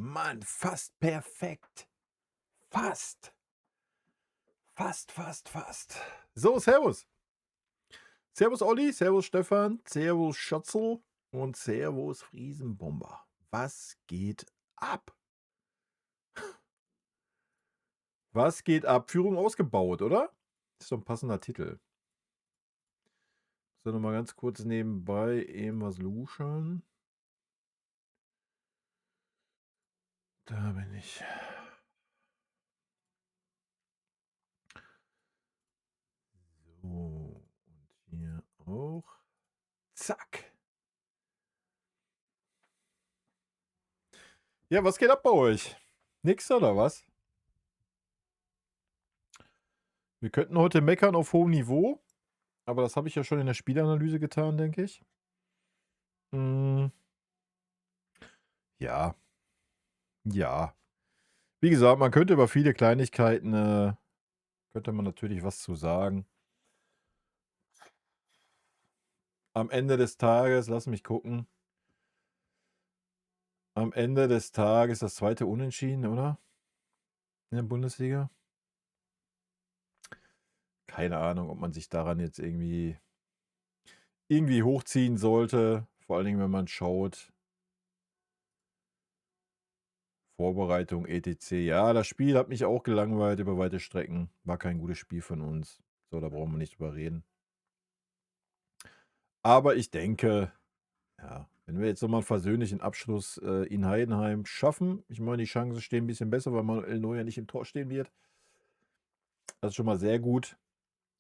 Mann, fast perfekt. Fast. Fast, fast, fast. So, servus. Servus Olli, servus Stefan, servus Schötzl und servus Friesenbomber. Was geht ab? Was geht ab? Führung ausgebaut, oder? Ist doch ein passender Titel. So, noch mal ganz kurz nebenbei eben was luschern. Da bin ich. So, und hier auch. Zack. Ja, was geht ab bei euch? Nix oder was? Wir könnten heute meckern auf hohem Niveau, aber das habe ich ja schon in der Spielanalyse getan, denke ich. Hm, ja, ja. Wie gesagt, man könnte über viele Kleinigkeiten, könnte man natürlich was zu sagen. Am Ende des Tages, lass mich gucken. Am Ende des Tages das zweite Unentschieden, oder? In der Bundesliga. Keine Ahnung, ob man sich daran jetzt irgendwie hochziehen sollte. Vor allen Dingen, wenn man schaut, Vorbereitung, etc. Ja, das Spiel hat mich auch gelangweilt über weite Strecken. War kein gutes Spiel von uns. So, da brauchen wir nicht drüber reden. Aber ich denke, ja, wenn wir jetzt nochmal einen versöhnlichen Abschluss in Heidenheim schaffen, ich meine, die Chancen stehen ein bisschen besser, weil Manuel Neuer nicht im Tor stehen wird. Das ist schon mal sehr gut.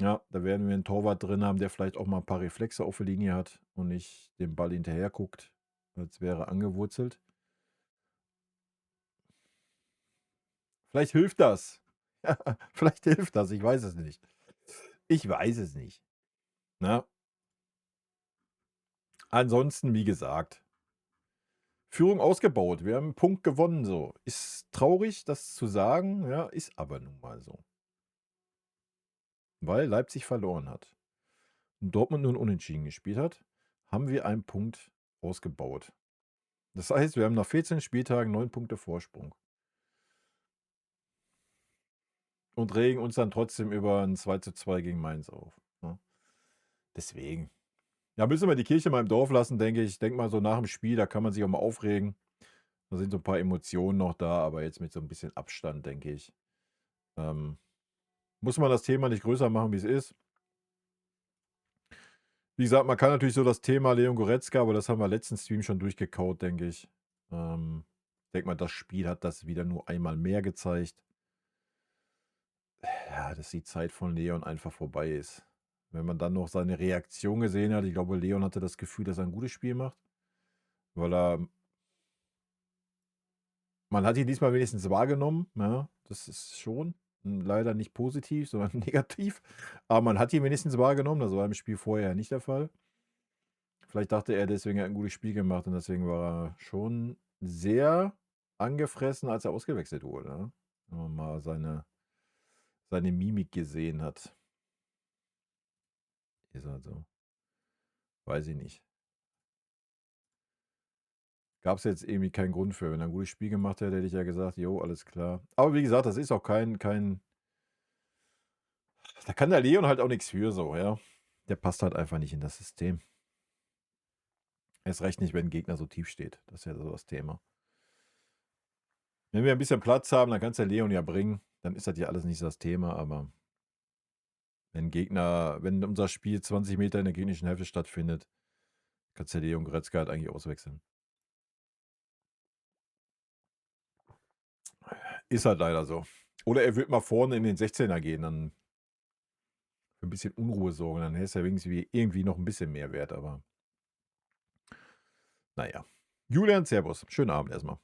Ja, da werden wir einen Torwart drin haben, der vielleicht auch mal ein paar Reflexe auf der Linie hat und nicht dem Ball hinterher guckt, als wäre angewurzelt. Vielleicht hilft das. Ja, vielleicht hilft das, ich weiß es nicht. Ich weiß es nicht. Na? Ansonsten, wie gesagt, Führung ausgebaut. Wir haben einen Punkt gewonnen, so. Ist traurig, das zu sagen, ja, ist aber nun mal so. Weil Leipzig verloren hat und Dortmund nun unentschieden gespielt hat, haben wir einen Punkt ausgebaut. Das heißt, wir haben nach 14 Spieltagen 9 Punkte Vorsprung und regen uns dann trotzdem über ein 2:2 gegen Mainz auf, ne? Deswegen. Ja, müssen wir die Kirche mal im Dorf lassen, denke ich. Ich denke mal, so nach dem Spiel, da kann man sich auch mal aufregen. Da sind so ein paar Emotionen noch da, aber jetzt mit so ein bisschen Abstand, denke ich, ähm, muss man das Thema nicht größer machen, wie es ist. Wie gesagt, man kann natürlich so das Thema Leon Goretzka, aber das haben wir letzten Stream schon durchgekaut, denke ich. Denke mal, das Spiel hat das wieder nur einmal mehr gezeigt. Ja, dass die Zeit von Leon einfach vorbei ist. Wenn man dann noch seine Reaktion gesehen hat, ich glaube, Leon hatte das Gefühl, dass er ein gutes Spiel macht, weil man hat ihn diesmal wenigstens wahrgenommen, ja, das ist schon leider nicht positiv, sondern negativ, aber man hat ihn wenigstens wahrgenommen, das war im Spiel vorher nicht der Fall. Vielleicht dachte er deswegen, er hat ein gutes Spiel gemacht und deswegen war er schon sehr angefressen, als er ausgewechselt wurde, ne? Wenn man mal seine Mimik gesehen hat. Ist halt so. Weiß ich nicht. Gab es jetzt irgendwie keinen Grund für. Wenn er ein gutes Spiel gemacht hätte, hätte ich ja gesagt: „Jo, alles klar.“ Aber wie gesagt, das ist auch kein da kann der Leon halt auch nichts für so, ja. Der passt halt einfach nicht in das System. Erst recht nicht, wenn 'n Gegner so tief steht. Das ist ja so das Thema. Wenn wir ein bisschen Platz haben, dann kann's der Leon ja bringen. Dann ist das ja alles nicht so das Thema, aber wenn unser Spiel 20 Meter in der gegnerischen Hälfte stattfindet, kannst du Leon Goretzka halt eigentlich auswechseln. Ist halt leider so. Oder er wird mal vorne in den 16er gehen, dann für 'n bisschen Unruhe sorgen, dann ist er wenigstens irgendwie noch ein bisschen mehr wert, aber na ja. Julian, servus. Schönen Abend erstmal.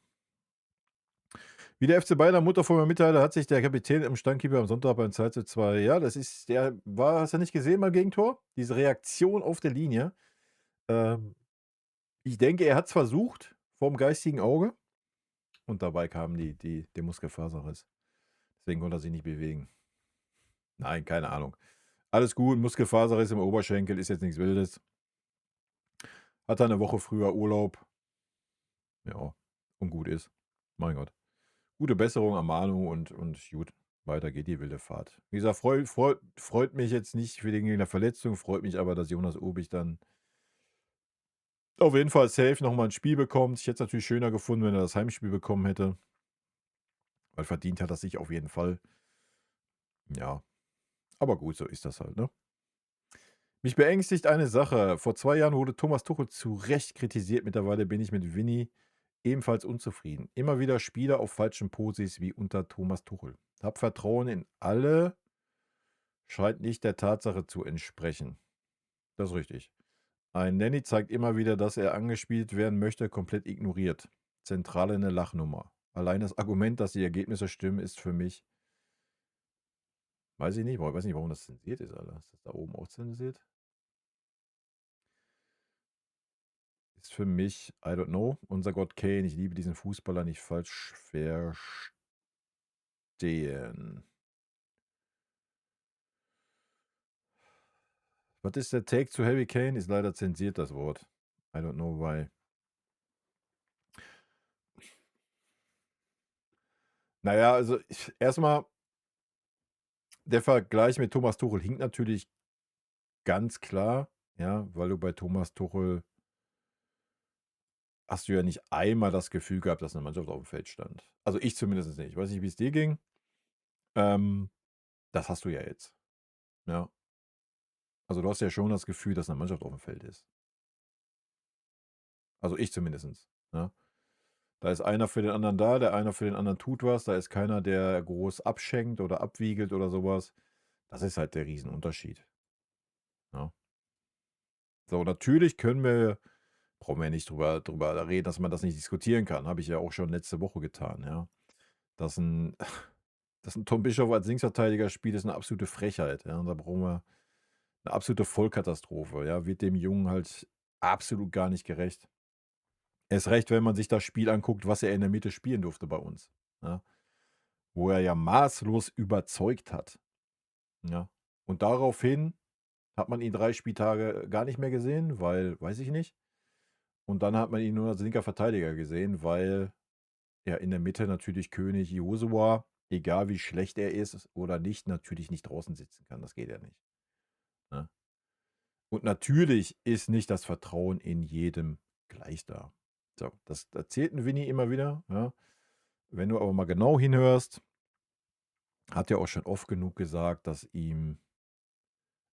Wie der FC Bayern am Montag vorher mitteilte, hat sich der Kapitän im Stammkeeper am Sonntag beim 2:2 ja, das ist der war hast du nicht gesehen beim Gegentor? Diese Reaktion auf der Linie. Ähm, Ich denke, er hat's versucht vorm geistigen Auge und dabei kam der Muskelfaserriss. Deswegen konnte er sich nicht bewegen. Nein, keine Ahnung. Alles gut, Muskelfaserriss im Oberschenkel ist jetzt nichts Wildes. Hat er 'ne Woche früher Urlaub. Ja, und gut ist. Mein Gott. Gute Besserung, Ermahnung und gut, weiter geht die wilde Fahrt. Wie gesagt, freut mich jetzt nicht für den gegen der Verletzung, freut mich aber, dass Jonas Obig dann auf jeden Fall safe noch mal 'n Spiel bekommt. Ich hätte es natürlich schöner gefunden, wenn er das Heimspiel bekommen hätte, weil verdient hat er's sich auf jeden Fall. Ja, aber gut, so ist das halt, ne? Mich beängstigt eine Sache. Vor 2 Jahren wurde Thomas Tuchel zu Recht kritisiert. Mittlerweile bin ich mit Vinny ebenfalls unzufrieden. Immer wieder Spieler auf falschen Posis wie unter Thomas Tuchel. Hab Vertrauen in alle, scheint nicht der Tatsache zu entsprechen. Das ist richtig. Ein Nenny zeigt immer wieder, dass er angespielt werden möchte, komplett ignoriert. Zentrale eine Lachnummer. Allein das Argument, dass die Ergebnisse stimmen, ist für mich, weiß ich nicht, weiß nicht, warum das zensiert ist, Alter. Ist das da oben auch zensiert? Ist für mich, I don't know, unser Gott Kane. Ich liebe diesen Fußballer, nicht falsch verstehen. Was ist der Take zu Harry Kane? Ist leider zensiert, das Wort. I don't know why. Naja, also erstmal, der Vergleich mit Thomas Tuchel hinkt natürlich ganz klar, ja, weil du bei Thomas Tuchel hast du ja nicht einmal das Gefühl gehabt, dass eine Mannschaft auf dem Feld stand. Also ich zumindest nicht. Ich weiß nicht, wie es dir ging. Das hast du ja jetzt. Ja. Also du hast ja schon das Gefühl, dass eine Mannschaft auf dem Feld ist. Also ich zumindest. Ja. Da ist einer für den anderen da, der einer für den anderen tut was. Da ist keiner, der groß abschenkt oder abwiegelt oder sowas. Das ist halt der Riesenunterschied. Ja. So, natürlich brauchen wir ja nicht drüber reden, dass man das nicht diskutieren kann. Habe ich ja auch schon letzte Woche getan, ja. Dass ein, dass ein Tom Bischof als Linksverteidiger spielt, ist eine absolute Frechheit. Ja. Und da brauchen wir eine absolute Vollkatastrophe. Ja. Wird dem Jungen halt absolut gar nicht gerecht. Erst recht, wenn man sich das Spiel anguckt, was er in der Mitte spielen durfte bei uns. Ja. Wo er ja maßlos überzeugt hat. Ja. Und daraufhin hat man ihn 3 Spieltage gar nicht mehr gesehen, weil, weiß ich nicht. Und dann hat man ihn nur als linker Verteidiger gesehen, weil er in der Mitte natürlich König Josua, egal wie schlecht er ist oder nicht, natürlich nicht draußen sitzen kann. Das geht ja nicht. Ne? Und natürlich ist nicht das Vertrauen in jedem gleich da. So, das erzählt ein Winnie immer wieder. Ja. Wenn du aber mal genau hinhörst, hat er auch schon oft genug gesagt, dass ihm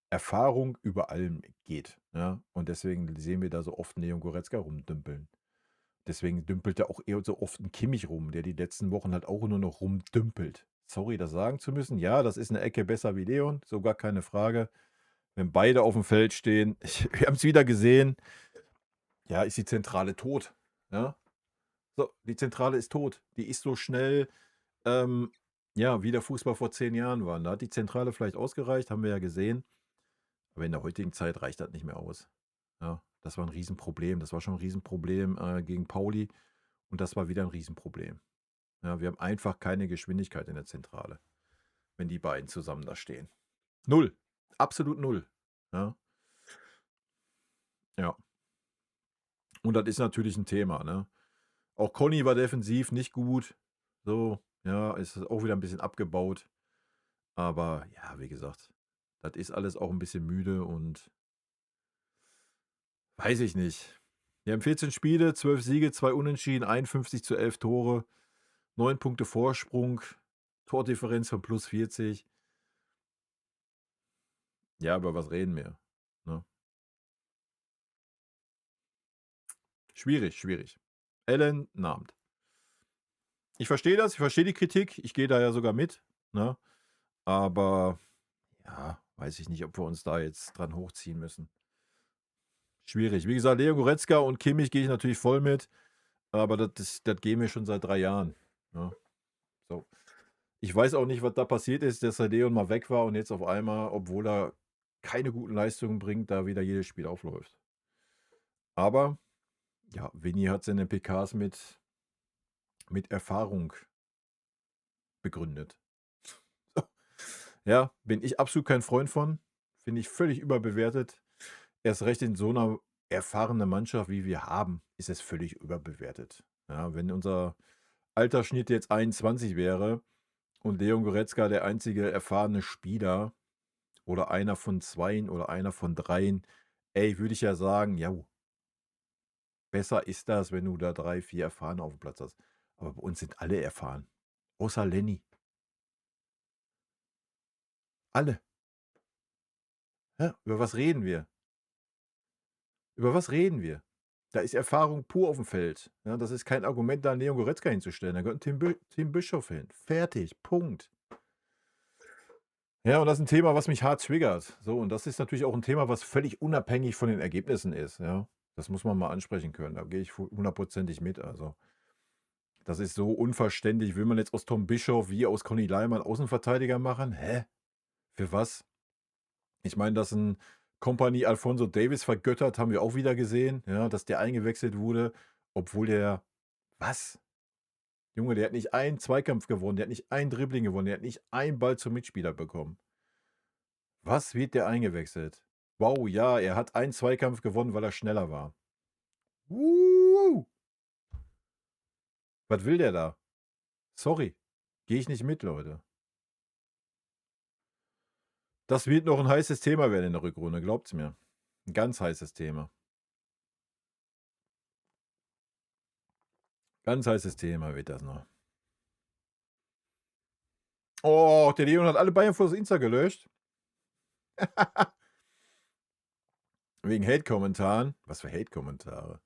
Erfahrung über allem geht. Ja. Und deswegen sehen wir da so oft Leon Goretzka rumdümpeln. Deswegen dümpelt er auch eher so oft ein Kimmich rum, der die letzten Wochen halt auch nur noch rumdümpelt. Sorry, das sagen zu müssen. Ja, das ist eine Ecke besser wie Leon, so gar keine Frage. Wenn beide auf dem Feld stehen, wir haben es wieder gesehen, ja, ist die Zentrale tot. Ja, so, die Zentrale ist tot. Die ist so schnell, ähm, ja, wie der Fußball vor 10 Jahren war. Da hat die Zentrale vielleicht ausgereicht, haben wir ja gesehen. Aber in der heutigen Zeit reicht das nicht mehr aus. Ja, das war ein Riesenproblem. Das war schon ein Riesenproblem gegen Pauli. Und das war wieder ein Riesenproblem. Ja, wir haben einfach keine Geschwindigkeit in der Zentrale, wenn die beiden zusammen da stehen. Null. Absolut null. Ja. Ja. Und das ist natürlich ein Thema, ne? Auch Conny war defensiv nicht gut. So, ja, ist auch wieder ein bisschen abgebaut. Aber ja, wie gesagt, das ist alles auch ein bisschen müde und weiß ich nicht. Wir haben 14 Spiele, 12 Siege, 2 Unentschieden, 51:11 Tore, 9 Punkte Vorsprung, Tordifferenz von +40. Ja, über was reden wir? Ne? Schwierig, schwierig. Allen Abend. Ich verstehe das, ich verstehe die Kritik, ich gehe da ja sogar mit, ne? Aber ja, weiß ich nicht, ob wir uns da jetzt dran hochziehen müssen. Schwierig. Wie gesagt, Leo Goretzka und Kimmich gehe ich natürlich voll mit, aber das gehen wir schon seit 3 Jahren. Ne? So. Ich weiß auch nicht, was da passiert ist, dass der Leon mal weg war und jetzt auf einmal, obwohl er keine guten Leistungen bringt, da wieder jedes Spiel aufläuft. Aber ja, Vinny hat seine PKs mit Erfahrung begründet. Ja, bin ich absolut kein Freund von. Finde ich völlig überbewertet. Erst recht in so einer erfahrenen Mannschaft, wie wir haben, ist es völlig überbewertet. Ja, wenn unser Altersschnitt jetzt 21 wäre und Leon Goretzka der einzige erfahrene Spieler oder einer von zweien oder einer von dreien, ey, würde ich ja sagen, ja, besser ist das, wenn du da 3, 4 Erfahrene auf dem Platz hast. Aber bei uns sind alle erfahren. Außer Lenny. Alle. Ja, über was reden wir? Über was reden wir? Da ist Erfahrung pur auf dem Feld. Ja, das ist kein Argument, da 'n Leon Goretzka hinzustellen. Da gehört 'n Tim Bischof hin. Fertig, Punkt. Ja, und das ist ein Thema, was mich hart triggert. So, und das ist natürlich auch ein Thema, was völlig unabhängig von den Ergebnissen ist, ja. Das muss man mal ansprechen können. Da gehe ich hundertprozentig mit. Also, das ist so unverständlich. Will man jetzt aus Tom Bischof wie aus Conny Leimann Außenverteidiger machen? Hä? Für was? Ich meine, dass 'n Kompanie Alphonso Davies vergöttert, haben wir auch wieder gesehen, ja, dass der eingewechselt wurde, obwohl der was? Junge, der hat nicht einen Zweikampf gewonnen, der hat nicht ein Dribbling gewonnen, der hat nicht einen Ball zum Mitspieler bekommen. Was wird der eingewechselt? Wow, ja, er hat einen Zweikampf gewonnen, weil er schneller war. Was will der da? Sorry, gehe ich nicht mit, Leute. Das wird noch 'n heißes Thema werden in der Rückrunde, glaubt's mir. 'N ganz heißes Thema. Ganz heißes Thema wird das noch. Oh, der Leon hat alle Bayern-Fotos Insta gelöscht. Wegen Hate-Kommentaren. Was für Hate-Kommentare?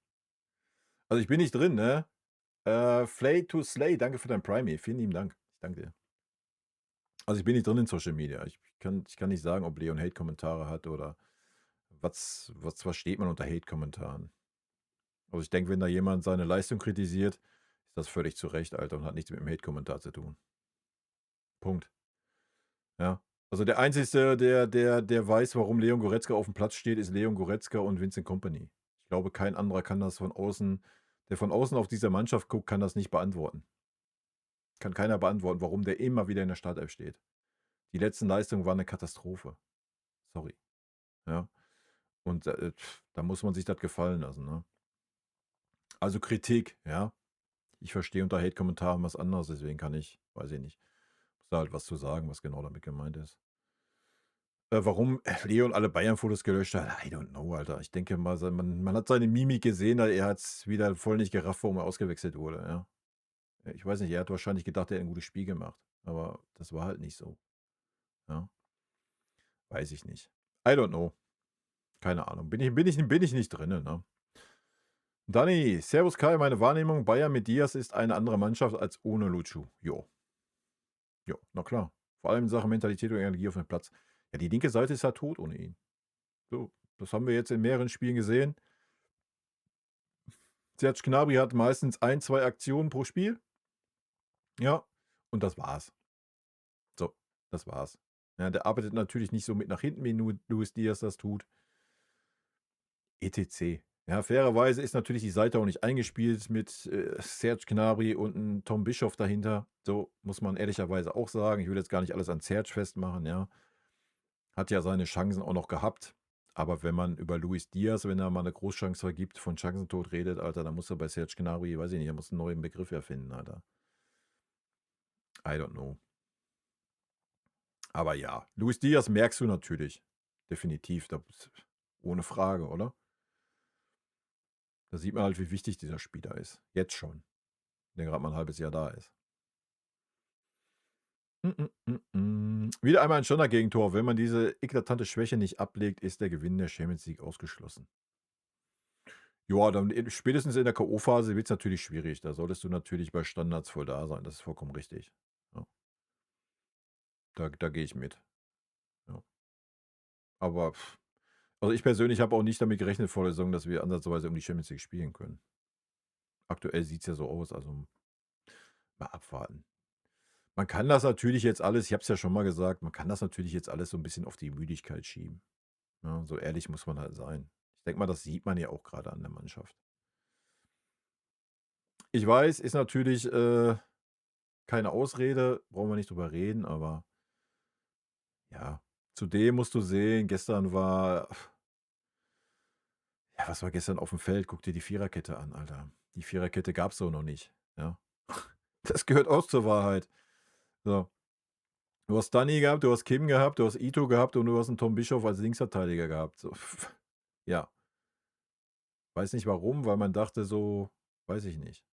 Also, ich bin nicht drin, ne? Flay to Slay, danke für dein Primey. Vielen lieben Dank. Ich danke dir. Also, ich bin nicht drin in Social Media. Ich kann nicht sagen, ob Leon Hate-Kommentare hat oder was versteht man unter Hate-Kommentaren. Also, ich denke, wenn da jemand seine Leistung kritisiert, ist das völlig zu Recht, Alter, und hat nichts mit dem Hate-Kommentar zu tun. Punkt. Ja. Also, der Einzige, der weiß, warum Leon Goretzka auf dem Platz steht, ist Leon Goretzka und Vincent Kompany. Ich glaube, kein anderer kann das von außen der von außen auf diese Mannschaft guckt, kann das nicht beantworten. Kann keiner beantworten, warum der immer wieder in der Startelf steht. Die letzten Leistungen waren 'ne Katastrophe. Sorry, ja. Und, da muss man sich das gefallen lassen, ne? Also, Kritik, ja. Ich verstehe unter Hate-Kommentaren was anderes, deswegen weiß ich nicht, muss da halt was zu sagen, was genau damit gemeint ist. Warum Leon alle Bayern-Fotos gelöscht hat, I don't know, Alter. Ich denke mal, man hat seine Mimik gesehen, er hat's wieder voll nicht gerafft, warum er ausgewechselt wurde, ja. Ich weiß nicht, er hat wahrscheinlich gedacht, er hätte 'n gutes Spiel gemacht, aber das war halt nicht so, ja. Weiß ich nicht. I don't know. Keine Ahnung. Bin ich nicht drinnen, ne? Dani, servus Kai, meine Wahrnehmung, Bayern mit Diaz ist eine andere Mannschaft als ohne Luchu. Jo. Jo, na klar. Vor allem in Sachen Mentalität und Energie auf dem Platz. Ja, die linke Seite ist ja tot ohne ihn. So, das haben wir jetzt in mehreren Spielen gesehen. Serge Gnabry hat meistens 1, 2 Aktionen pro Spiel. Ja, und das war's. So, das war's. Ja, der arbeitet natürlich nicht so mit nach hinten, wie Luis Diaz das tut. etc. Ja, fairerweise ist natürlich die Seite auch nicht eingespielt mit Serge Gnabry und 'n Tom Bischof dahinter. So, muss man ehrlicherweise auch sagen. Ich will jetzt gar nicht alles an Serge festmachen, ja. Hat ja seine Chancen auch noch gehabt. Aber wenn man über Luis Diaz, wenn er mal 'ne Großchance vergibt, von Chancentod redet, Alter, dann musst du bei Serge Gnabry, weiß ich nicht, er muss 'n neuen Begriff erfinden, Alter. I don't know. Aber ja, Luis Diaz merkst du natürlich. Definitiv, ohne Frage, oder? Da sieht man halt, wie wichtig dieser Spieler ist. Jetzt schon, der gerade mal 'n halbes Jahr da ist. Wieder einmal ein Standardgegentor. Wenn man diese eklatante Schwäche nicht ablegt, ist der Gewinn der Champions League ausgeschlossen. Ja, dann spätestens in der K.O.-Phase wird es natürlich schwierig. Da solltest du natürlich bei Standards voll da sein. Das ist vollkommen richtig. Ja. Da gehe ich mit. Ja. Aber also ich persönlich habe auch nicht damit gerechnet vor der Saison, dass wir ansatzweise um die Champions League spielen können. Aktuell sieht es ja so aus, also mal abwarten. Man kann das natürlich jetzt alles, ich habe es ja schon mal gesagt, man kann das natürlich jetzt alles so ein bisschen auf die Müdigkeit schieben. Ja, so ehrlich muss man halt sein. Ich denke mal, das sieht man ja auch gerade an der Mannschaft. Ich weiß, ist natürlich, keine Ausrede, brauchen wir nicht drüber reden, aber ja, zudem musst du sehen, gestern war ja, was war gestern auf dem Feld? Guck dir die Viererkette an, Alter. Die Viererkette gab's so noch nicht, ja. Das gehört auch zur Wahrheit. So. Du hast Danny gehabt, du hast Kim gehabt, du hast Ito gehabt und du hast einen Tom Bischof als Linksverteidiger gehabt. So. Ja, weiß nicht warum, weil man dachte so, weiß ich nicht.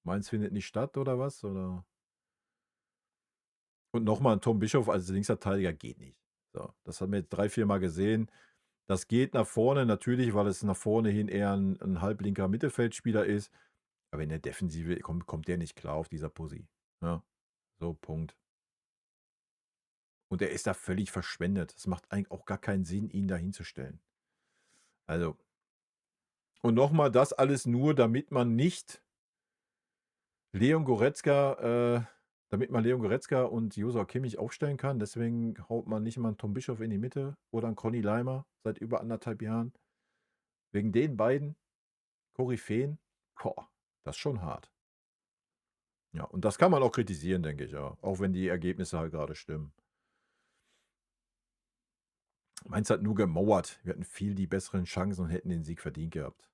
Meins findet nicht statt oder was? Oder? Und nochmal ein Tom Bischof als Linksverteidiger geht nicht. So, das haben wir jetzt 3, 4 Mal gesehen. Das geht nach vorne natürlich, weil es nach vorne hin eher ein halblinker Mittelfeldspieler ist. Aber in der Defensive kommt der nicht klar auf dieser Posi. Ja, so, Punkt. Und er ist da völlig verschwendet. Es macht eigentlich auch gar keinen Sinn, ihn da hinzustellen. Also, und nochmal, das alles nur, damit man nicht Leon Goretzka, damit man Leon Goretzka und Joshua Kimmich aufstellen kann. Deswegen haut man nicht mal einen Tom Bischof in die Mitte oder einen Conny Leimer seit über 1,5 Jahren. Wegen den beiden Koryphäen, boah, das ist schon hart. Ja, und das kann man auch kritisieren, denke ich, ja. Auch wenn die Ergebnisse halt gerade stimmen. Mainz hat nur gemauert. Wir hatten viel die besseren Chancen und hätten den Sieg verdient gehabt.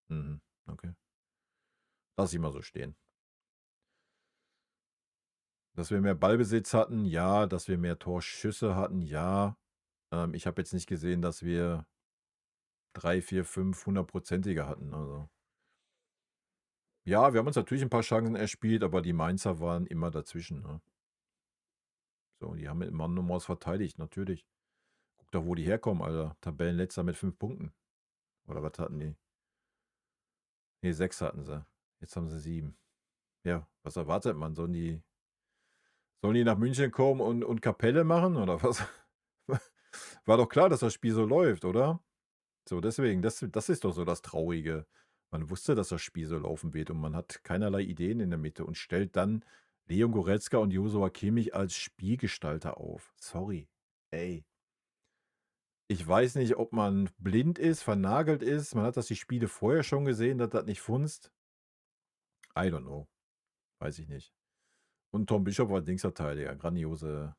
Mhm, okay. Lass ich mal so stehen. Dass wir mehr Ballbesitz hatten, ja. Dass wir mehr Torschüsse hatten, ja. Ich habe jetzt nicht gesehen, dass wir 3, 4, 5 hundertprozentige hatten. Also. Ja, wir haben uns natürlich ein paar Chancen erspielt, aber die Mainzer waren immer dazwischen. Ne? So, die haben mit Mann und Maus verteidigt, natürlich. Guck doch, wo die herkommen, Alter. Tabellenletzter mit 5 Punkten. Oder was hatten die? Ne, 6 hatten sie. Jetzt haben sie 7. Ja, was erwartet man? Sollen die nach München kommen und Kapelle machen oder was? War doch klar, dass das Spiel so läuft, oder? So, deswegen, das ist doch so das Traurige. Man wusste, dass das Spiel so laufen wird und man hat keinerlei Ideen in der Mitte und stellt dann Leon Goretzka und Joshua Kimmich als Spielgestalter auf. Sorry. Ey. Ich weiß nicht, ob man blind ist, vernagelt ist. Man hat das die Spiele vorher schon gesehen, dass das nicht funzt. I don't know. Weiß ich nicht. Und Tom Bischof war Linksverteidiger. Grandiose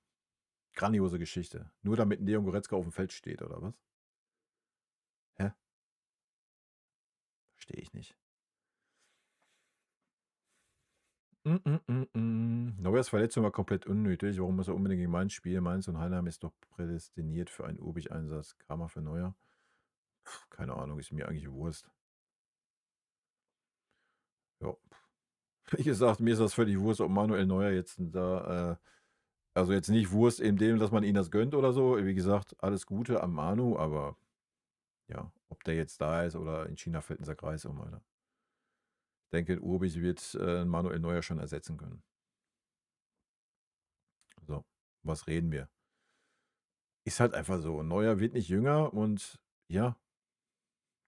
Geschichte. Nur damit Leon Goretzka auf dem Feld steht, oder was? Hä? Verstehe ich nicht. Neuers Verletzung war komplett unnötig. Warum muss er unbedingt gegen Mainz spielen? Mainz und Heidenheim ist doch prädestiniert für einen Urbich-Einsatz. Kramer für Neuer. Keine Ahnung, ist mir eigentlich Wurst. Ja. Wie gesagt, mir ist das völlig Wurst, ob Manuel Neuer jetzt da, also jetzt nicht Wurst in dem, dass man ihn das gönnt oder so. Wie gesagt, alles Gute am Manu, aber ja, ob der jetzt da ist oder in China fällt ein Sack Reis um, Alter. Ich denke, Urbich wird Manuel Neuer schon ersetzen können. So, was reden wir? Ist halt einfach so. Neuer wird nicht jünger und ja,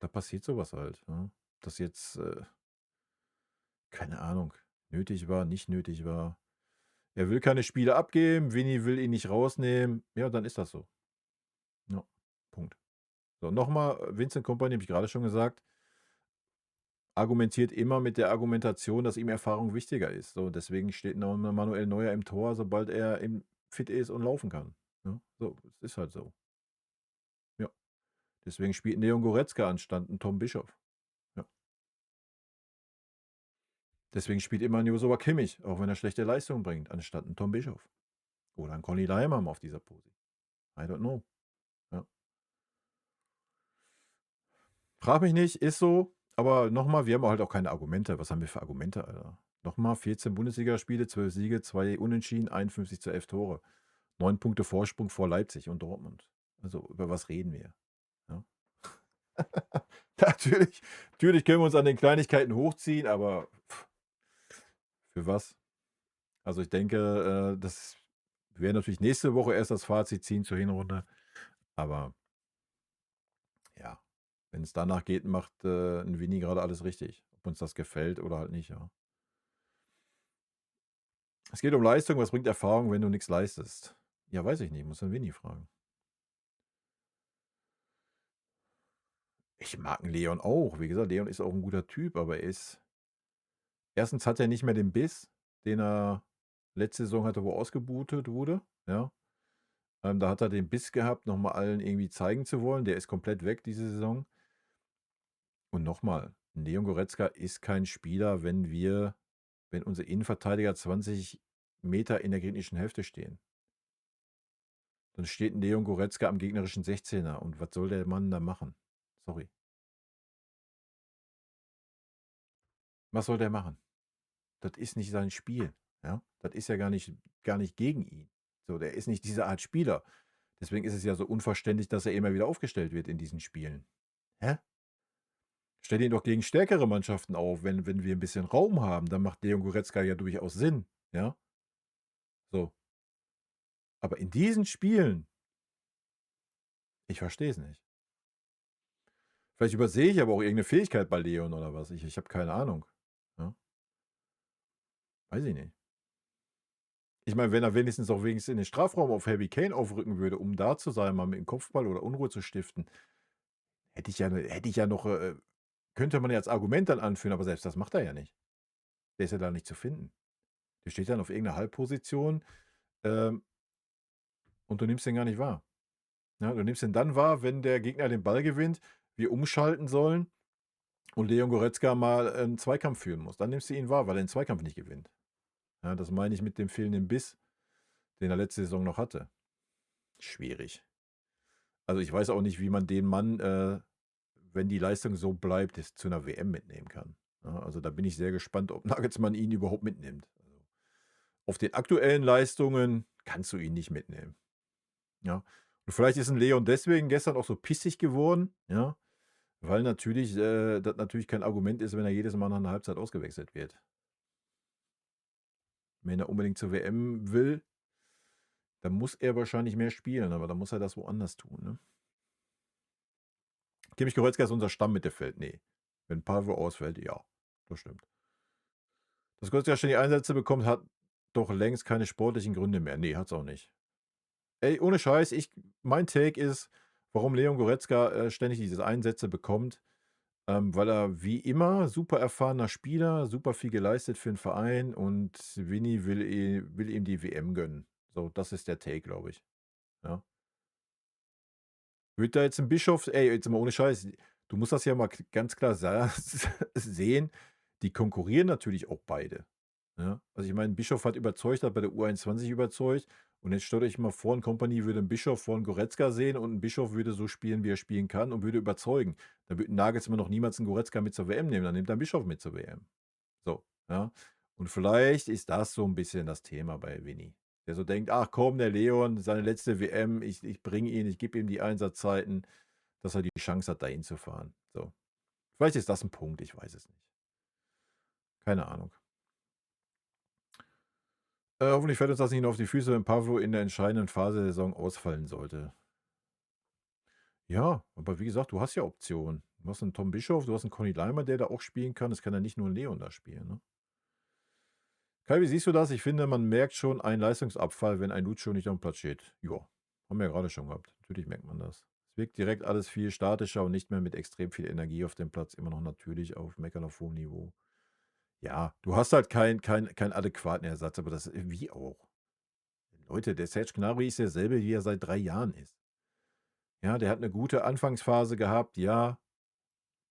da passiert sowas halt. Ne? Das jetzt, keine Ahnung, nötig war, nicht nötig war. Er will keine Spiele abgeben, Vinny will ihn nicht rausnehmen. Ja, dann ist das so. Ja, Punkt. So, nochmal, Vincent Kompany, habe ich gerade schon gesagt, argumentiert immer mit der Argumentation, dass ihm Erfahrung wichtiger ist. So, deswegen steht noch Manuel Neuer im Tor, sobald er fit ist und laufen kann. Ja, so, es ist halt so. Ja. Deswegen spielt Leon Goretzka anstatt ein Tom Bischof. Ja. Deswegen spielt immer ein Joshua Kimmich, auch wenn er schlechte Leistungen bringt, anstatt ein Tom Bischof. Oder ein Conny Leimer auf dieser Posi. I don't know. Ja. Frag mich nicht, ist so. Aber nochmal, wir haben halt auch keine Argumente. Was haben wir für Argumente, Alter? Nochmal, 14 Bundesligaspiele, 12 Siege, 2 Unentschieden, 51:11 Tore. 9 Punkte Vorsprung vor Leipzig und Dortmund. Also, über was reden wir? Ja. natürlich können wir uns an den Kleinigkeiten hochziehen, aber für was? Also, ich denke, das wir werden natürlich nächste Woche erst das Fazit ziehen zur Hinrunde. Aber ja, wenn es danach geht, macht ein Winnie gerade alles richtig. Ob uns das gefällt oder halt nicht, ja. Es geht um Leistung. Was bringt Erfahrung, wenn du nichts leistest? Ja, weiß ich nicht. Muss den Winnie fragen. Ich mag einen Leon auch. Wie gesagt, Leon ist auch ein guter Typ, aber er ist. Erstens hat er nicht mehr den Biss, den er letzte Saison hatte, wo ausgebuhtet wurde. Ja. Da hat er den Biss gehabt, nochmal allen irgendwie zeigen zu wollen. Der ist komplett weg diese Saison. Und nochmal, Leon Goretzka ist kein Spieler, wenn wir wenn unsere Innenverteidiger 20 Meter in der gegnerischen Hälfte stehen. Dann steht ein Leon Goretzka am gegnerischen 16er. Und was soll der Mann da machen? Sorry. Was soll der machen? Das ist nicht sein Spiel. Ja? Das ist ja gar nicht gegen ihn. So, der ist nicht diese Art Spieler. Deswegen ist es ja so unverständlich, dass er immer wieder aufgestellt wird in diesen Spielen. Hä? Stell ihn doch gegen stärkere Mannschaften auf. Wenn wir ein bisschen Raum haben, dann macht Leon Goretzka ja durchaus Sinn. Ja? So. Aber in diesen Spielen, ich verstehe es nicht. Vielleicht übersehe ich aber auch irgendeine Fähigkeit bei Leon oder was. Ich habe keine Ahnung. Ja? Weiß ich nicht. Ich meine, wenn er wenigstens in den Strafraum auf Harry Kane aufrücken würde, um da zu sein, mal mit dem Kopfball oder Unruhe zu stiften, hätte ich ja noch, könnte man ja als Argument dann anführen, aber selbst das macht er ja nicht. Der ist ja da nicht zu finden. Der steht dann auf irgendeiner Halbposition, ähm, und du nimmst den gar nicht wahr. Ja, du nimmst den dann wahr, wenn der Gegner den Ball gewinnt, wir umschalten sollen und Leon Goretzka mal einen Zweikampf führen muss. Dann nimmst du ihn wahr, weil er den Zweikampf nicht gewinnt. Ja, das meine ich mit dem fehlenden Biss, den er letzte Saison noch hatte. Schwierig. Also ich weiß auch nicht, wie man den Mann, wenn die Leistung so bleibt, zu einer WM mitnehmen kann. Ja, also da bin ich sehr gespannt, ob Nagelsmann ihn überhaupt mitnimmt. Also auf den aktuellen Leistungen kannst du ihn nicht mitnehmen. Ja. Und vielleicht ist ein Leon deswegen gestern auch so pissig geworden, ja, weil natürlich das natürlich kein Argument ist, wenn er jedes Mal nach einer Halbzeit ausgewechselt wird. Wenn er unbedingt zur WM will, dann muss er wahrscheinlich mehr spielen, aber dann muss er das woanders tun. Ne? Kimmich Goretzka ist unser Stammmittelfeld. Nee. Wenn Pavlo ausfällt, ja, das stimmt. Dass Goretzka ständig Einsätze bekommt, hat doch längst keine sportlichen Gründe mehr. Nee, hat's auch nicht. Ey, ohne Scheiß, mein Take ist, warum Leon Goretzka ständig diese Einsätze bekommt, weil er wie immer super erfahrener Spieler, super viel geleistet für den Verein und Vinny will ihm die WM gönnen. So, das ist der Take, glaube ich. Ja. Wird da jetzt ein Bischof, ey, jetzt mal ohne Scheiß, du musst das ja mal ganz klar sehen, die konkurrieren natürlich auch beide. Ja? Also ich meine, Bischof hat überzeugt, hat bei der U21 überzeugt und jetzt stellt euch mal vor, ein Kompanie würde einen Bischof vor einen Goretzka sehen und ein Bischof würde so spielen, wie er spielen kann und würde überzeugen. Dann würde Nagelsmann noch niemals einen Goretzka mit zur WM nehmen, dann nimmt er einen Bischof mit zur WM. So, ja. Und vielleicht ist das so ein bisschen das Thema bei Vinny. Der so denkt, ach komm, der Leon, seine letzte WM, ich bringe ihn, ich gebe ihm die Einsatzzeiten, dass er die Chance hat, dahin zu fahren. So. Vielleicht ist das ein Punkt, ich weiß es nicht. Keine Ahnung. Hoffentlich fällt uns das nicht nur auf die Füße, wenn Pavlo in der entscheidenden Phase der Saison ausfallen sollte. Ja, aber wie gesagt, du hast ja Optionen. Du hast einen Tom Bischof, du hast einen Conny Leimer, der da auch spielen kann. Es kann ja nicht nur ein Leon da spielen. Ne? Kai, wie siehst du das? Ich finde, man merkt schon einen Leistungsabfall, wenn ein Lucio nicht auf dem Platz steht. Ja, haben wir ja gerade schon gehabt. Natürlich merkt man das. Es wirkt direkt alles viel statischer und nicht mehr mit extrem viel Energie auf dem Platz. Immer noch natürlich auf meckern auf hohem Niveau. Ja, du hast halt keinen adäquaten Ersatz, aber das wie auch. Leute, der Serge Gnabry ist derselbe, wie er seit 3 Jahren ist. Ja, der hat eine gute Anfangsphase gehabt, ja,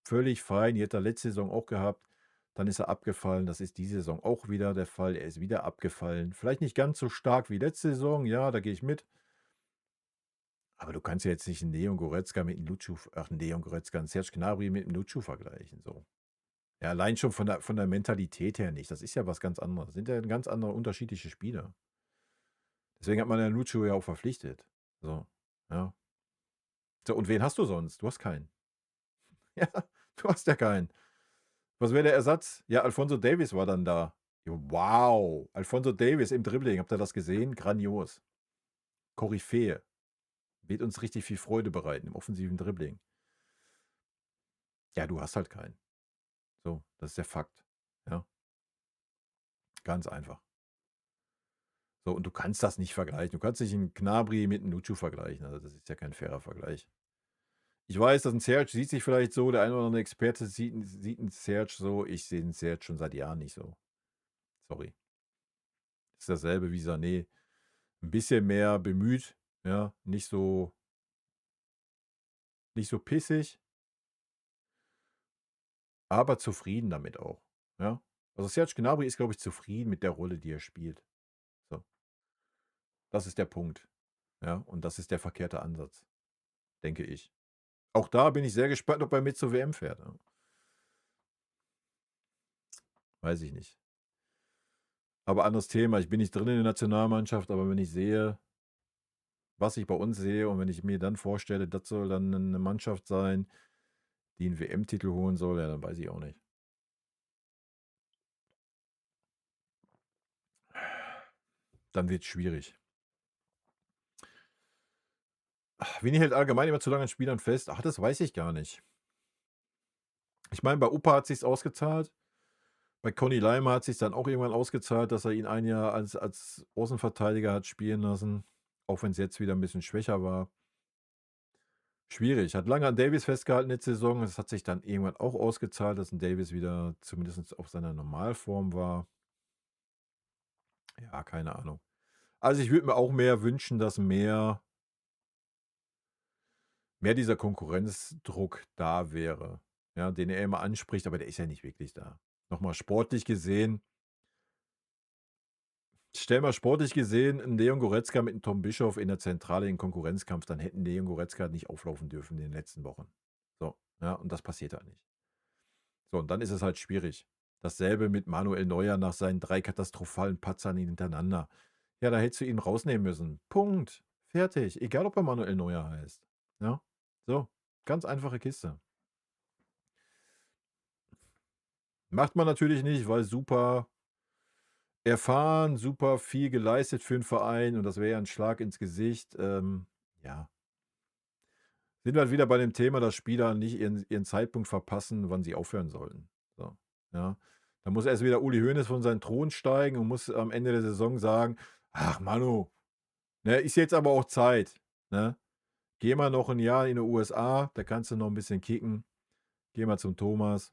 völlig fein. Die hat er letzte Saison auch gehabt. Dann ist er abgefallen. Das ist diese Saison auch wieder der Fall. Er ist wieder abgefallen. Vielleicht nicht ganz so stark wie letzte Saison, ja, da gehe ich mit. Aber du kannst ja jetzt nicht einen Leon Goretzka mit einem einen Leon Goretzka, einen Serge Gnabry mit einem Lucio vergleichen, so. Ja, allein schon von der Mentalität her nicht. Das ist ja was ganz anderes. Das sind ja ganz andere unterschiedliche Spieler. Deswegen hat man ja Lucio ja auch verpflichtet. So, ja. So, und wen hast du sonst? Du hast keinen. Ja, du hast ja keinen. Was wäre der Ersatz? Ja, Alphonso Davies war dann da. Ja, wow, Alphonso Davies im Dribbling, habt ihr das gesehen? Grandios. Koryphäe. Wird uns richtig viel Freude bereiten im offensiven Dribbling. Ja, du hast halt keinen. So, das ist der Fakt. Ja, ganz einfach. So, und du kannst das nicht vergleichen. Du kannst nicht einen Gnabry mit einem Nucciu vergleichen. Also, das ist ja kein fairer Vergleich. Ich weiß, dass ein Serge sieht sich vielleicht so, der eine oder andere Experte sieht einen Serge so. Ich sehe einen Serge schon seit Jahren nicht so. Sorry. Ist dasselbe wie Sané. Ein bisschen mehr bemüht, ja, nicht so pissig, aber zufrieden damit auch, ja. Also Serge Gnabry ist, glaube ich, zufrieden mit der Rolle, die er spielt. So, das ist der Punkt. Ja, und das ist der verkehrte Ansatz, denke ich. Auch da bin ich sehr gespannt, ob er mit zur WM fährt. Ja. Weiß ich nicht. Aber anderes Thema. Ich bin nicht drin in der Nationalmannschaft, aber wenn ich sehe, was ich bei uns sehe und wenn ich mir dann vorstelle, das soll dann eine Mannschaft sein, die einen WM-Titel holen soll, ja, dann weiß ich auch nicht. Dann wird es schwierig. Winnie hält allgemein immer zu lange an Spielern fest. Ach, das weiß ich gar nicht. Ich meine, bei Upa hat sich's ausgezahlt. Bei Conny Leimer hat sich dann auch irgendwann ausgezahlt, dass er ihn ein Jahr als Außenverteidiger hat spielen lassen, auch wenn es jetzt wieder ein bisschen schwächer war. Schwierig. Hat lange an Davies festgehalten letzte Saison. Es hat sich dann irgendwann auch ausgezahlt, dass ein Davies wieder zumindest auf seiner Normalform war. Ja, keine Ahnung. Also, ich würde mir auch mehr wünschen, dass mehr dieser Konkurrenzdruck da wäre, ja, den er immer anspricht, aber der ist ja nicht wirklich da. Nochmal sportlich gesehen, stell mal sportlich gesehen 'n Leon Goretzka mit 'm Tom Bischoff in der Zentrale in Konkurrenzkampf, dann hätten Leon Goretzka nicht auflaufen dürfen in den letzten Wochen. So, ja, und das passiert halt nicht. So, und dann ist es halt schwierig. Dasselbe mit Manuel Neuer nach seinen 3 katastrophalen Patzern hintereinander. Ja, da hättest du ihn rausnehmen müssen. Punkt. Fertig. Egal, ob er Manuel Neuer heißt. Ja, so, ganz einfache Kiste. Macht man natürlich nicht, weil super erfahren, super viel geleistet für 'n Verein und das wäre ja 'n Schlag ins Gesicht. Ja, sind wir halt wieder bei dem Thema, dass Spieler nicht ihren Zeitpunkt verpassen, wann sie aufhören sollten. So, ja. Da muss erst wieder Uli Hoeneß von seinem Thron steigen und muss am Ende der Saison sagen: „Ach Manu, ne, ist jetzt aber auch Zeit, ne? Geh mal noch 'n Jahr in die USA, da kannst du noch 'n bisschen kicken. Geh mal zum Thomas.“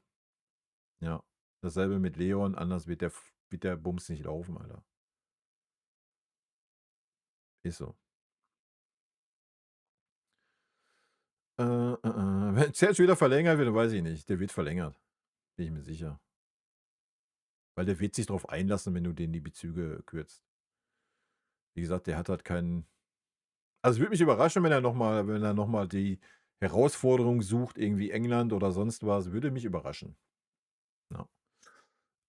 Ja, dasselbe mit Leon, anders wird der Bums nicht laufen, Alter. Ist so. Wenn Serge wieder verlängert wird, dann weiß ich nicht. Der wird verlängert, bin ich mir sicher. Weil der wird sich drauf einlassen, wenn du den die Bezüge kürzt. Wie gesagt, der hat halt keinen. Also, es würde mich überraschen, wenn er noch mal die Herausforderung sucht, irgendwie England oder sonst was, würde mich überraschen. Ja.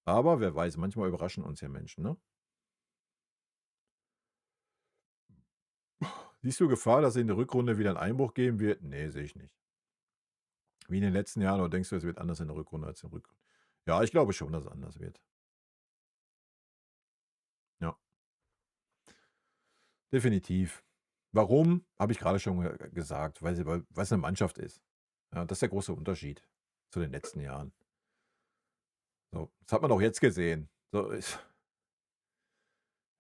Aber wer weiß, manchmal überraschen uns ja Menschen, ne? Siehst du Gefahr, dass in der Rückrunde wieder 'n Einbruch geben wird? Ne, sehe ich nicht. Wie in den letzten Jahren oder denkst du, es wird anders in der Rückrunde als in der Rückrunde? Ja, ich glaube schon, dass es anders wird. Ja, definitiv. Warum? Habe ich gerade schon gesagt, weil's 'ne Mannschaft ist. Ja, das ist der große Unterschied zu den letzten Jahren. So, das hat man auch jetzt gesehen. So,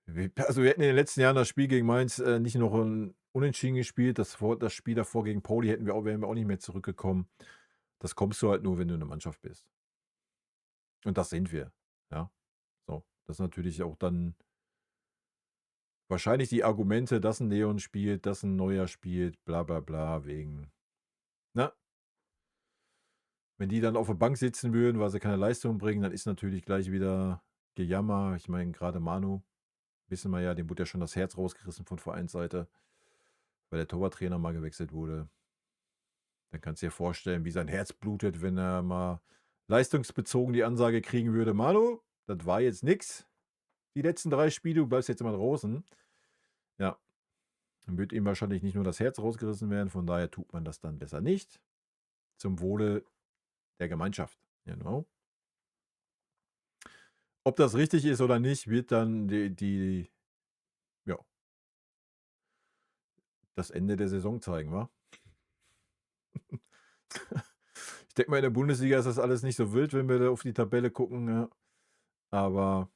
wir hätten in den letzten Jahren das Spiel gegen Mainz, nicht noch 'n Unentschieden gespielt, das Spiel davor gegen Pauli wären wir auch nicht mehr zurückgekommen. Das kommst du halt nur, wenn du 'ne Mannschaft bist. Und das sind wir, ja. So, das ist natürlich auch dann wahrscheinlich die Argumente, dass 'n Leon spielt, dass 'n Neuer spielt, bla bla bla, wegen, ne? Wenn die dann auf der Bank sitzen würden, weil sie keine Leistung bringen, dann ist natürlich gleich wieder Gejammer. Ich meine, gerade Manu, wissen wir ja, dem wurde ja schon das Herz rausgerissen von Vereinsseite, weil der Torwarttrainer mal gewechselt wurde. Dann kannst du dir vorstellen, wie sein Herz blutet, wenn er mal leistungsbezogen die Ansage kriegen würde: „Manu, das war jetzt nix. Die letzten 3 Spiele, du bleibst jetzt mal draußen.“ Ja, dann wird ihm wahrscheinlich nicht nur das Herz rausgerissen werden, von daher tut man das dann besser nicht. Zum Wohle der Gemeinschaft, genau. Ob das richtig ist oder nicht, wird dann ja, das Ende der Saison zeigen, wa? Ich denke mal, in der Bundesliga ist das alles nicht so wild, wenn wir da auf die Tabelle gucken, ja. Aber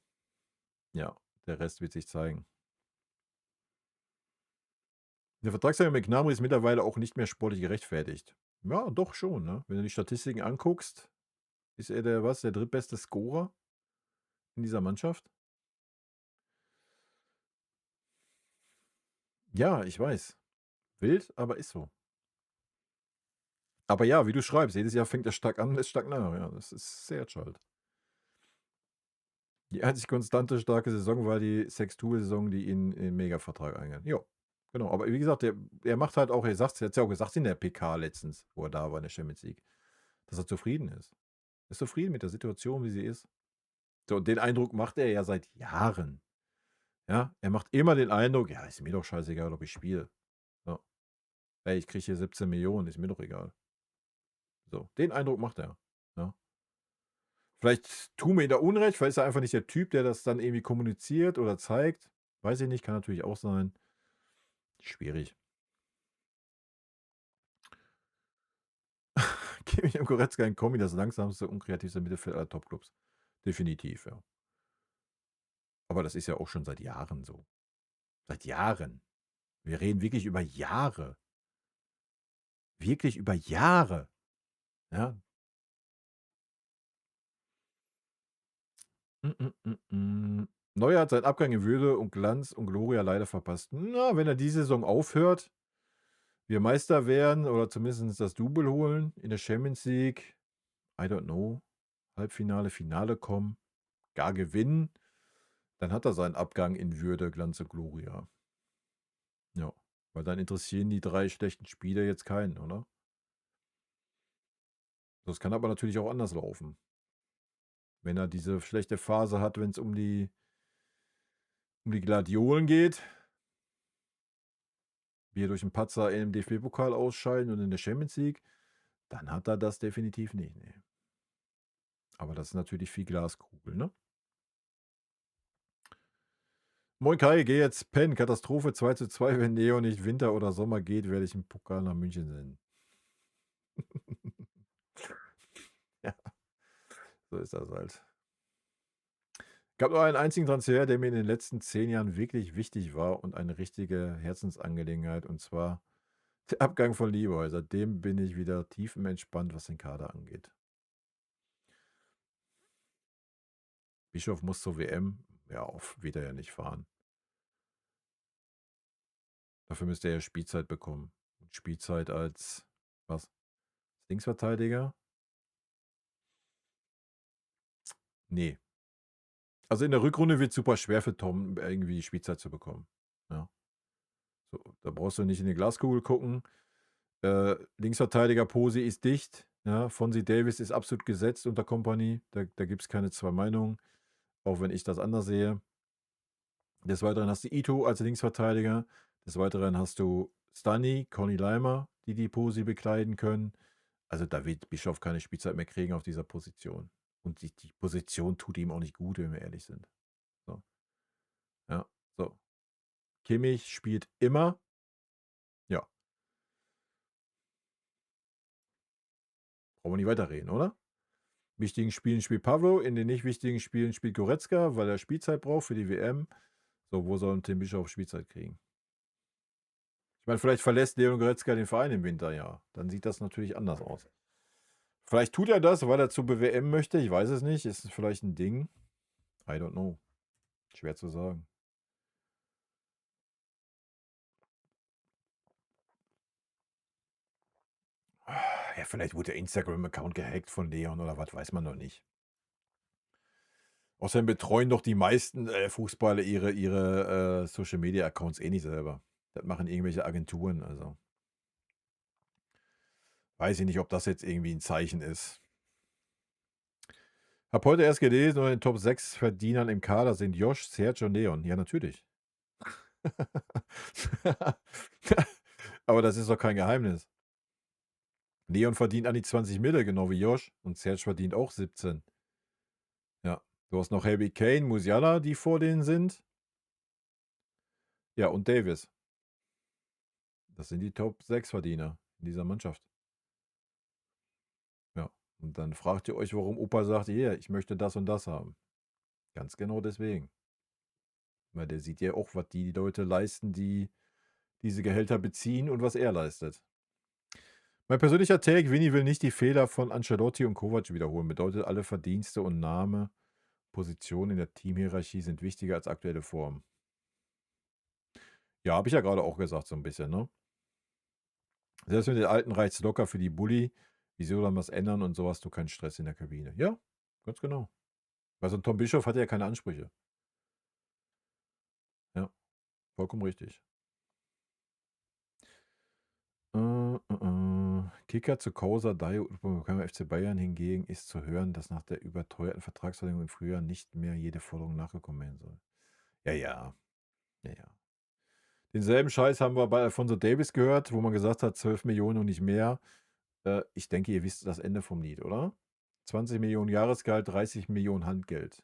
ja, der Rest wird sich zeigen. Der Vertragsverlängerung mit Gnabry ist mittlerweile auch nicht mehr sportlich gerechtfertigt. Ja, doch schon, ne? Wenn du die Statistiken anguckst, ist er der drittbeste Scorer in dieser Mannschaft? Ja, ich weiß. Wild, aber ist so. Aber ja, wie du schreibst, jedes Jahr fängt er stark an, lässt stark nach. Ja, das ist sehr halt. Die einzig konstante starke Saison war die Sextour-Saison, die ihn in 'n Megavertrag eingegangen. Ja, genau. Aber wie gesagt, der macht halt auch, er hat's ja auch gesagt in der PK letztens, wo er da war in der Champions League, dass er zufrieden ist. Er ist zufrieden mit der Situation, wie sie ist. So, und den Eindruck macht er ja seit Jahren. Ja, er macht immer den Eindruck: „Ja, ist mir doch scheißegal, ob ich spiele. So, ey, ich kriege hier 17 Millionen, ist mir doch egal.“ So, den Eindruck macht er, ja. Vielleicht tun wir ihm da Unrecht, vielleicht ist er einfach nicht der Typ, der das dann irgendwie kommuniziert oder zeigt. Weiß ich nicht, kann natürlich auch sein. Schwierig. Kimmich und Goretzka in Kombi, das langsamste und kreativste Mittelfeld aller Topclubs. Definitiv, ja. Aber das ist ja auch schon seit Jahren so. Seit Jahren. Wir reden wirklich über Jahre. Wirklich über Jahre. Ja. Neuer hat seinen Abgang in Würde und Glanz und Gloria leider verpasst. Na, wenn er die Saison aufhört, wir Meister werden oder zumindest das Double holen in der Champions League, I don't know, Halbfinale, Finale kommen, gar gewinnen, dann hat er seinen Abgang in Würde, Glanz und Gloria. Ja, weil dann interessieren die 3 schlechten Spiele jetzt keinen, oder? Das kann aber natürlich auch anders laufen. Wenn er diese schlechte Phase hat, wenn es um die Gladiolen geht, wir durch 'n Patzer im DFB-Pokal ausscheiden und in der Champions League, dann hat er das definitiv nicht, ne. Aber das ist natürlich viel Glaskugel, ne? Moin Kai, gehe jetzt pennen. Katastrophe 2:2. Wenn Neo nicht Winter oder Sommer geht, werde ich 'n Pokal nach München senden. Ja, so ist das halt. Gab nur einen einzigen Transfer, der mir in den letzten 10 Jahren wirklich wichtig war und eine richtige Herzensangelegenheit, und zwar der Abgang von Leroy. Seitdem bin ich wieder tiefenentspannt, was den Kader angeht. Bischof muss zur WM. Ja, wird er ja nicht fahren. Dafür müsste er ja Spielzeit bekommen. Spielzeit als was? Linksverteidiger? Ne. Also, in der Rückrunde wird's super schwer für Tom, irgendwie Spielzeit zu bekommen. Ja. So, da brauchst du nicht in die Glaskugel gucken. Linksverteidiger Posi ist dicht, ja. Fonzie Davies ist absolut gesetzt unter Kompany. Da gibt's keine 2 Meinungen, auch wenn ich das anders sehe. Des Weiteren hast du Ito als Linksverteidiger. Des Weiteren hast du Stani, Conny Laimer, die Posi bekleiden können. Also, da wird Bischof keine Spielzeit mehr kriegen auf dieser Position. Und die Position tut ihm auch nicht gut, wenn wir ehrlich sind. So, ja, so. Kimmich spielt immer. Ja, brauchen wir nicht weiterreden, oder? Wichtigen Spielen spielt Pavlo, in den nicht wichtigen Spielen spielt Goretzka, weil er Spielzeit braucht für die WM. So, wo soll 'n Tim Bischof Spielzeit kriegen? Ich meine, vielleicht verlässt Leon Goretzka den Verein im Winter, ja. Dann sieht das natürlich anders aus. Vielleicht tut er das, weil er zur WM möchte, ich weiß es nicht. Ist vielleicht ein Ding? I don't know. Schwer zu sagen. Ja, vielleicht wurde der Instagram-Account gehackt von Leon oder was, weiß man noch nicht. Außerdem betreuen doch die meisten, Fußballer ihre Social-Media-Accounts eh nicht selber. Das machen irgendwelche Agenturen, also weiß ich nicht, ob das jetzt irgendwie ein Zeichen ist. Habe heute erst gelesen, unter den Top 6 Verdienern im Kader sind Josh, Serge und Leon. Ja, natürlich. Aber das ist doch kein Geheimnis. Leon verdient an die 20 Mille, genau wie Josh. Und Serge verdient auch 17. Ja. Du hast noch Harry Kane, Musiala, die vor denen sind. Ja, und Davis. Das sind die Top 6 Verdiener in dieser Mannschaft. Ja. Und dann fragt ihr euch, warum Opa sagt, hier, ich möchte das und das haben. Ganz genau deswegen. Weil der sieht ja auch, was die Leute leisten, die diese Gehälter beziehen und was er leistet. Mein persönlicher Take: Vini will nicht die Fehler von Ancelotti und Kovac wiederholen. Bedeutet, alle Verdienste und Name, Positionen in der Teamhierarchie sind wichtiger als aktuelle Form. Ja, habe ich ja gerade auch gesagt, so ein bisschen, ne? Selbst mit den Alten reicht's locker für die Bulli. Wieso dann was ändern und so hast du keinen Stress in der Kabine. Ja, ganz genau. Weil so 'n Tom Bischof hat ja keine Ansprüche. Ja, vollkommen richtig. Kicker zu Causa Daio beim FC Bayern hingegen ist zu hören, dass nach der überteuerten Vertragsverlängerung im Frühjahr nicht mehr jede Forderung nachgekommen werden soll. Ja, ja. Ja, ja. Denselben Scheiß haben wir bei Alphonso Davies gehört, wo man gesagt hat, 12 Millionen und nicht mehr. Ich denke, ihr wisst das Ende vom Lied, oder? 20 Millionen Jahresgehalt, 30 Millionen Handgeld.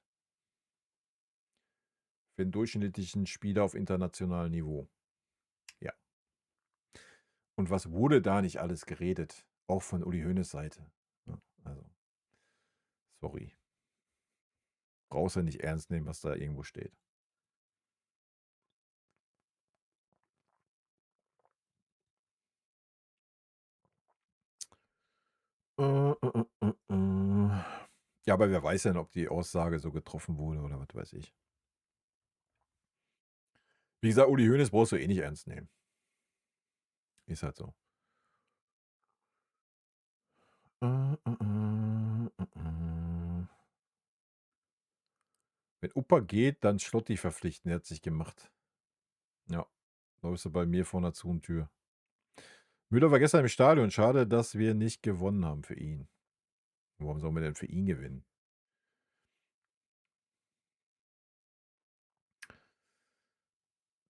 Für 'n durchschnittlichen Spieler auf internationalem Niveau. Ja. Und was wurde da nicht alles geredet? Auch von Uli Hoeneß Seite. Ja, also, sorry. Brauchst du nicht ernst nehmen, was da irgendwo steht. Ja, aber wer weiß denn, ob die Aussage so getroffen wurde oder was weiß ich. Wie gesagt, Uli Hoeneß brauchst du eh nicht ernst nehmen. Ist halt so. Wenn Opa geht, dann Schlotti verpflichten, der hat sich gemacht. Ja, läufst du bei mir vor 'ner zu Tür. Müller war gestern im Stadion. Schade, dass wir nicht gewonnen haben für ihn. Warum sollen wir denn für ihn gewinnen?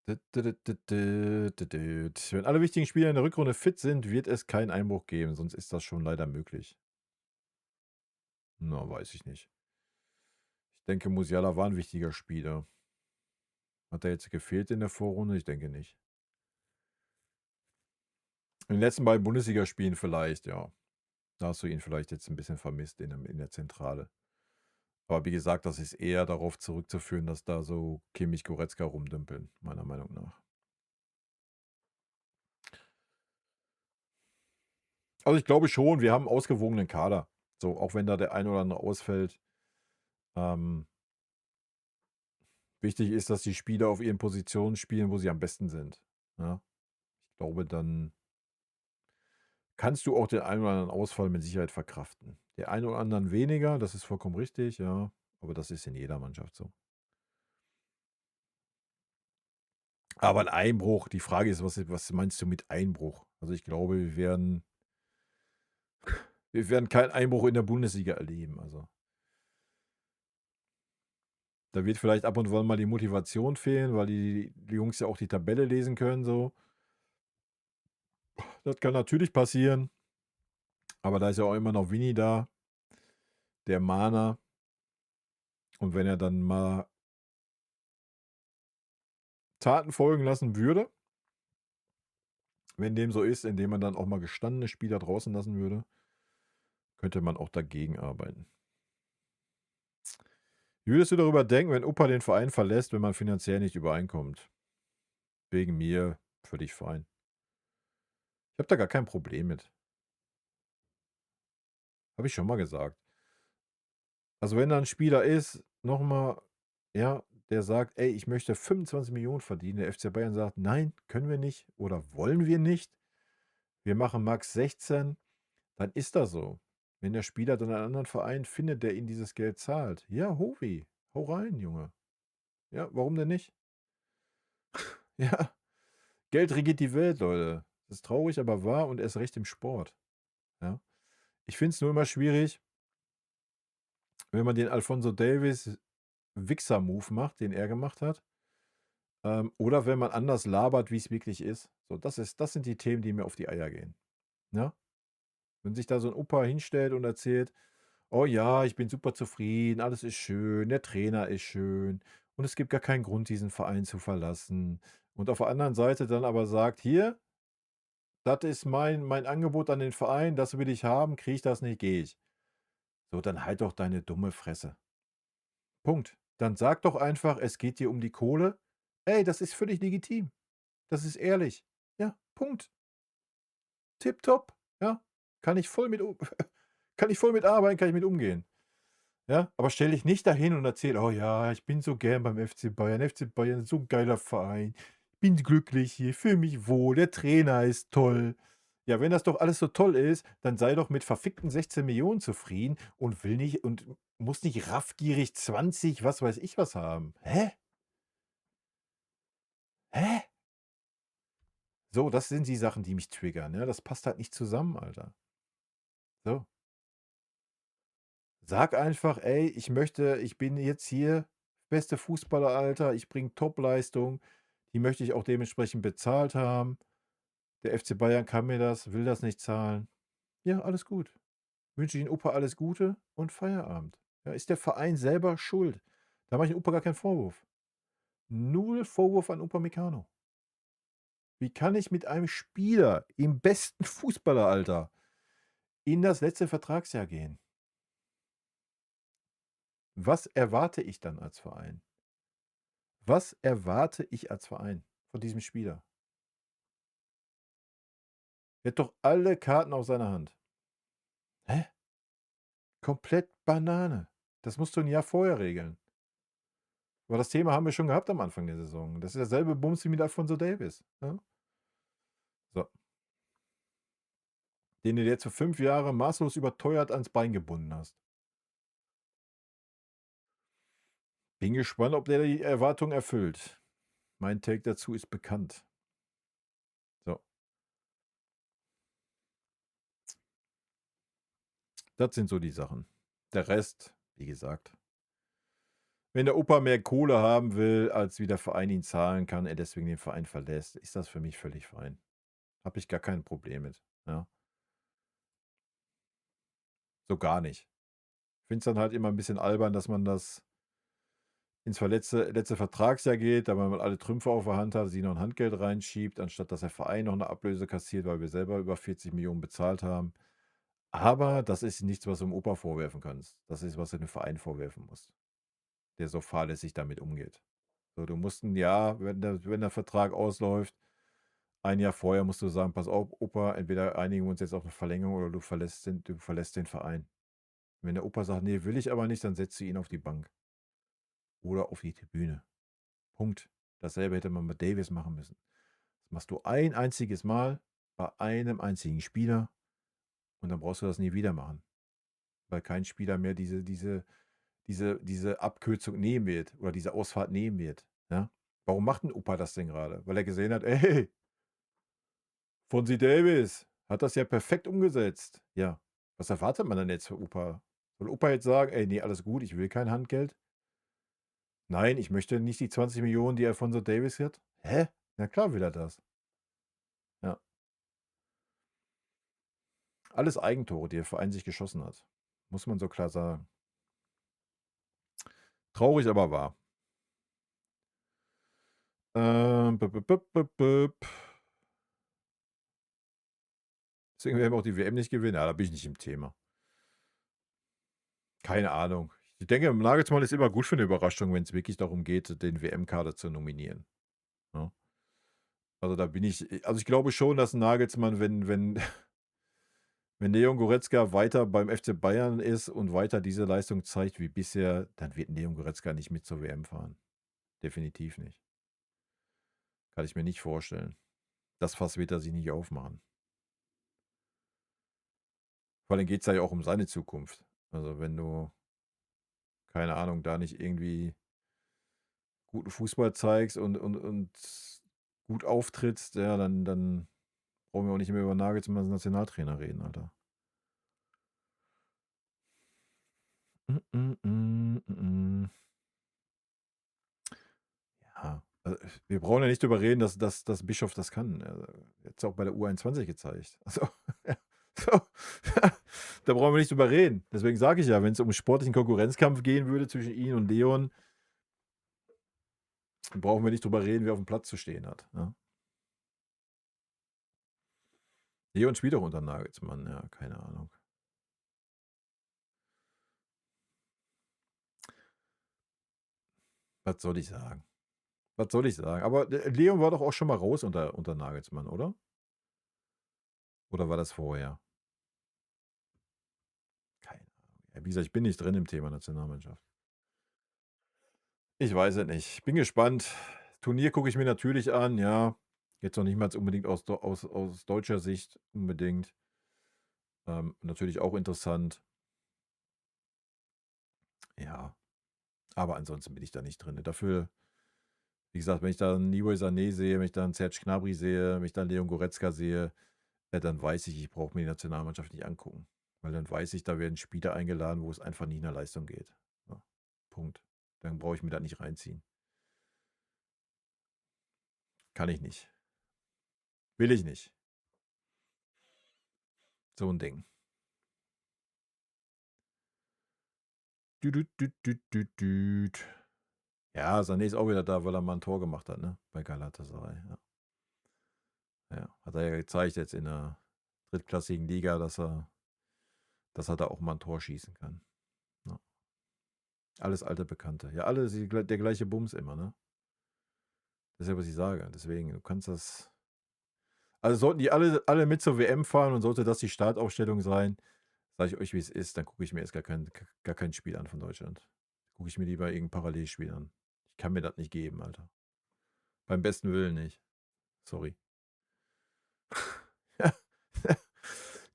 Wenn alle wichtigen Spieler in der Rückrunde fit sind, wird es keinen Einbruch geben, sonst ist das schon leider möglich. Na, weiß ich nicht. Ich denke, Musiala war 'n wichtiger Spieler. Hat er jetzt gefehlt in der Vorrunde? Ich denke nicht. In den letzten beiden Bundesligaspielen vielleicht, ja. Da hast du ihn vielleicht jetzt 'n bisschen vermisst in der Zentrale. Aber wie gesagt, das ist eher darauf zurückzuführen, dass da so Kimmich, Goretzka rumdümpeln, meiner Meinung nach. Also, ich glaube schon, wir haben 'n ausgewogenen Kader. So, auch wenn da der ein oder andere ausfällt. Ähm Wichtig ist, dass die Spieler auf ihren Positionen spielen, wo sie am besten sind, ja? Ich glaube, dann kannst du auch den einen oder anderen Ausfall mit Sicherheit verkraften. Den einen oder anderen weniger, das ist vollkommen richtig, ja, aber das ist in jeder Mannschaft so. Aber 'n Einbruch, die Frage ist, was meinst du mit Einbruch? Also, ich glaube, wir werden keinen Einbruch in der Bundesliga erleben, also. Da wird vielleicht ab und wann mal die Motivation fehlen, weil die Jungs ja auch die Tabelle lesen können so. Das kann natürlich passieren, aber da ist ja auch immer noch Vinny da, der Mahner. Und wenn er dann mal Taten folgen lassen würde, wenn dem so ist, indem man dann auch mal gestandene Spieler draußen lassen würde, könnte man auch dagegen arbeiten. Wie würdest du darüber denken, wenn Opa den Verein verlässt, wenn man finanziell nicht übereinkommt? Wegen mir völlig fein. Ich habe da gar kein Problem mit. Habe ich schon mal gesagt. Also, wenn da 'n Spieler ist, noch mal, ja, der sagt: „Ey, ich möchte 25 Millionen verdienen.“ Der FC Bayern sagt: „Nein, können wir nicht oder wollen wir nicht. Wir machen max 16“, dann ist das so. Wenn der Spieler dann einen anderen Verein findet, der ihm dieses Geld zahlt, ja, Hovi, hau rein, Junge. Ja, warum denn nicht? Ja, Geld regiert die Welt, Leute. Das ist traurig, aber wahr und erst recht im Sport, ja? Ich finde es nur immer schwierig, wenn man den Alphonso Davies Wichser-Move macht, den er gemacht hat, oder wenn man anders labert, wie es wirklich ist. So, das sind die Themen, die mir auf die Eier gehen, ne? Wenn sich da so 'n Opa hinstellt und erzählt: „Oh ja, ich bin super zufrieden, alles ist schön, der Trainer ist schön und es gibt gar keinen Grund, diesen Verein zu verlassen.“ Und auf der anderen Seite dann aber sagt: „Hier, das ist mein Angebot an den Verein, das will ich haben, kriege ich das nicht, gehe ich.“ So, dann halt doch deine dumme Fresse. Punkt. Dann sag doch einfach, es geht dir um die Kohle. Ey, das ist völlig legitim. Das ist ehrlich. Ja, Punkt. Tipptopp, ja. Kann ich voll mit um kann ich voll mit arbeiten, kann ich mit umgehen. Ja, aber stell dich nicht dahin und erzähl: „Oh ja, ich bin so gern beim FC Bayern. FC Bayern ist so 'n geiler Verein. Bin glücklich hier, fühle mich wohl, der Trainer ist toll.“ Ja, wenn das doch alles so toll ist, dann sei doch mit verfickten 16 Millionen zufrieden und will nicht und muss nicht raffgierig 20, was weiß ich was haben. Hä? Hä? So, das sind die Sachen, die mich triggern, ja? Das passt halt nicht zusammen, Alter. So. Sag einfach: „Ey, ich bin jetzt hier beste Fußballer, Alter. Ich bringe Topleistung. Die möchte ich auch dementsprechend bezahlt haben. Der FC Bayern kann mir das, will das nicht zahlen.“ Ja, alles gut. Wünsche ich den Opa alles Gute und Feierabend. Ja, ist der Verein selber schuld. Da mache ich dem Opa gar keinen Vorwurf. Null Vorwurf an Upamecano. Wie kann ich mit einem Spieler im besten Fußballeralter in das letzte Vertragsjahr gehen? Was erwarte ich dann als Verein? Was erwarte ich als Verein von diesem Spieler? Er hat doch alle Karten auf seiner Hand. Hä? Komplett Banane. Das musst du 'n Jahr vorher regeln. Aber das Thema haben wir schon gehabt am Anfang der Saison. Das ist derselbe Bums wie mit Alphonso Davies, ne? So, den du dir jetzt für 5 Jahre maßlos überteuert ans Bein gebunden hast. Bin gespannt, ob der die Erwartungen erfüllt. Mein Take dazu ist bekannt. So, das sind so die Sachen. Der Rest, wie gesagt, wenn der Opa mehr Kohle haben will, als wie der Verein ihn zahlen kann, er deswegen den Verein verlässt, ist das für mich völlig fein. Habe ich gar kein Problem mit, ja. So gar nicht. Finde es dann halt immer ein bisschen albern, dass man das ins letzte Vertragsjahr geht, da man mal alle Trümpfe auf der Hand hat, sie noch ein Handgeld reinschiebt, anstatt dass der Verein noch eine Ablöse kassiert, weil wir selber über 40 Millionen bezahlt haben. Aber das ist nichts, was du dem Opa vorwerfen kannst. Das ist, was du dem Verein vorwerfen musst, der so fahrlässig damit umgeht. So, du musst 'n Jahr, wenn der Vertrag ausläuft, ein Jahr vorher musst du sagen: „Pass auf, Opa, entweder einigen wir uns jetzt auf eine Verlängerung oder du verlässt den Verein.“ Wenn der Opa sagt: „Nee, will ich aber nicht“, dann setzt du ihn auf die Bank oder auf die Tribüne. Punkt. Dasselbe hätte man mit Davies machen müssen. Das machst du ein einziges Mal bei einem einzigen Spieler und dann brauchst du das nie wieder machen, weil kein Spieler mehr diese Abkürzung nehmen wird oder diese Ausfahrt nehmen wird, ja? Warum macht 'n Opa das denn gerade? Weil er gesehen hat: „Ey, Fonzie Davies hat das ja perfekt umgesetzt.“ Ja, was erwartet man denn jetzt für Opa? Soll Opa jetzt sagen: „Ey, ne, alles gut, ich will kein Handgeld. Nein, ich möchte nicht die 20 Millionen, die Alphonso Davies hat.“ Hä? Na klar will er das. Ja. Alles Eigentore, die der Verein sich geschossen hat. Muss man so klar sagen. Traurig, aber wahr. Bup, bup, bup, bup, bup. Deswegen werden wir auch die WM nicht gewinnen. Ja, da bin ich nicht im Thema. Keine Ahnung. Ich denke, Nagelsmann ist immer gut für eine Überraschung, wenn es wirklich darum geht, den WM-Kader zu nominieren, ne? Also, da bin ich also, ich glaube schon, dass Nagelsmann, wenn wenn Leon Goretzka weiter beim FC Bayern ist und weiter diese Leistung zeigt wie bisher, dann wird Leon Goretzka nicht mit zur WM fahren. Definitiv nicht. Kann ich mir nicht vorstellen. Das Fass wird er sich nicht aufmachen. Vor allem geht es ja auch um seine Zukunft. Also, wenn du, keine Ahnung, da nicht irgendwie guten Fußball zeigst und gut auftrittst, ja, dann brauchen wir auch nicht mehr über Nagelsmann als Nationaltrainer reden, Alter. Mm, mm, mm, mm. Ja, wir brauchen ja nicht drüber reden, dass Bischof das kann. Hat's auch bei der U21 gezeigt. Also, ja, so, da brauchen wir nicht drüber reden. Deswegen sage ich ja, wenn es um sportlichen Konkurrenzkampf gehen würde zwischen ihm und Leon, brauchen wir nicht drüber reden, wer auf dem Platz zu stehen hat, ne? Leon spielt auch unter Nagelsmann, ja, keine Ahnung. Was soll ich sagen? Was soll ich sagen? Aber Leon war doch auch schon mal raus unter Nagelsmann, oder? Oder war das vorher? Keine Ahnung. Ja, wie gesagt, ich bin nicht drin im Thema Nationalmannschaft. Ich weiß es nicht. Bin gespannt. Turnier gucke ich mir natürlich an, ja. Jetzt noch nicht mal unbedingt aus deutscher Sicht unbedingt. Natürlich auch interessant. Ja, aber ansonsten bin ich da nicht drin. Dafür, wie gesagt, wenn ich da einen Leroy Sané sehe, wenn ich da einen Serge Gnabry sehe, wenn ich da einen Leon Goretzka sehe, dann weiß ich brauche mir die Nationalmannschaft nicht angucken. Weil dann weiß ich, da werden Spieler eingeladen, wo es einfach nicht nach Leistung geht. Ja, Punkt. Dann brauche ich mir da nicht reinziehen. Kann ich nicht. Will ich nicht. So ein Ding. Düdüt, düt, düt, düt, düt. Ja, Sané ist auch wieder da, weil er mal ein Tor gemacht hat, ne? Bei Galatasaray. Ja. Ja. Hat er ja gezeigt jetzt in der drittklassigen Liga, dass er da auch mal ein Tor schießen kann. Ja. Alles alte Bekannte. Ja, alles der gleiche Bums immer, ne? Das ist ja, was ich sage. Deswegen, du kannst das. Also sollten die alle mit zur WM fahren und sollte das die Startaufstellung sein, sage ich euch, wie es ist, dann gucke ich mir jetzt gar kein Spiel an von Deutschland. Gucke ich mir lieber irgendein Parallelspiel an. Ich kann mir das nicht geben, Alter. Beim besten Willen nicht. Sorry.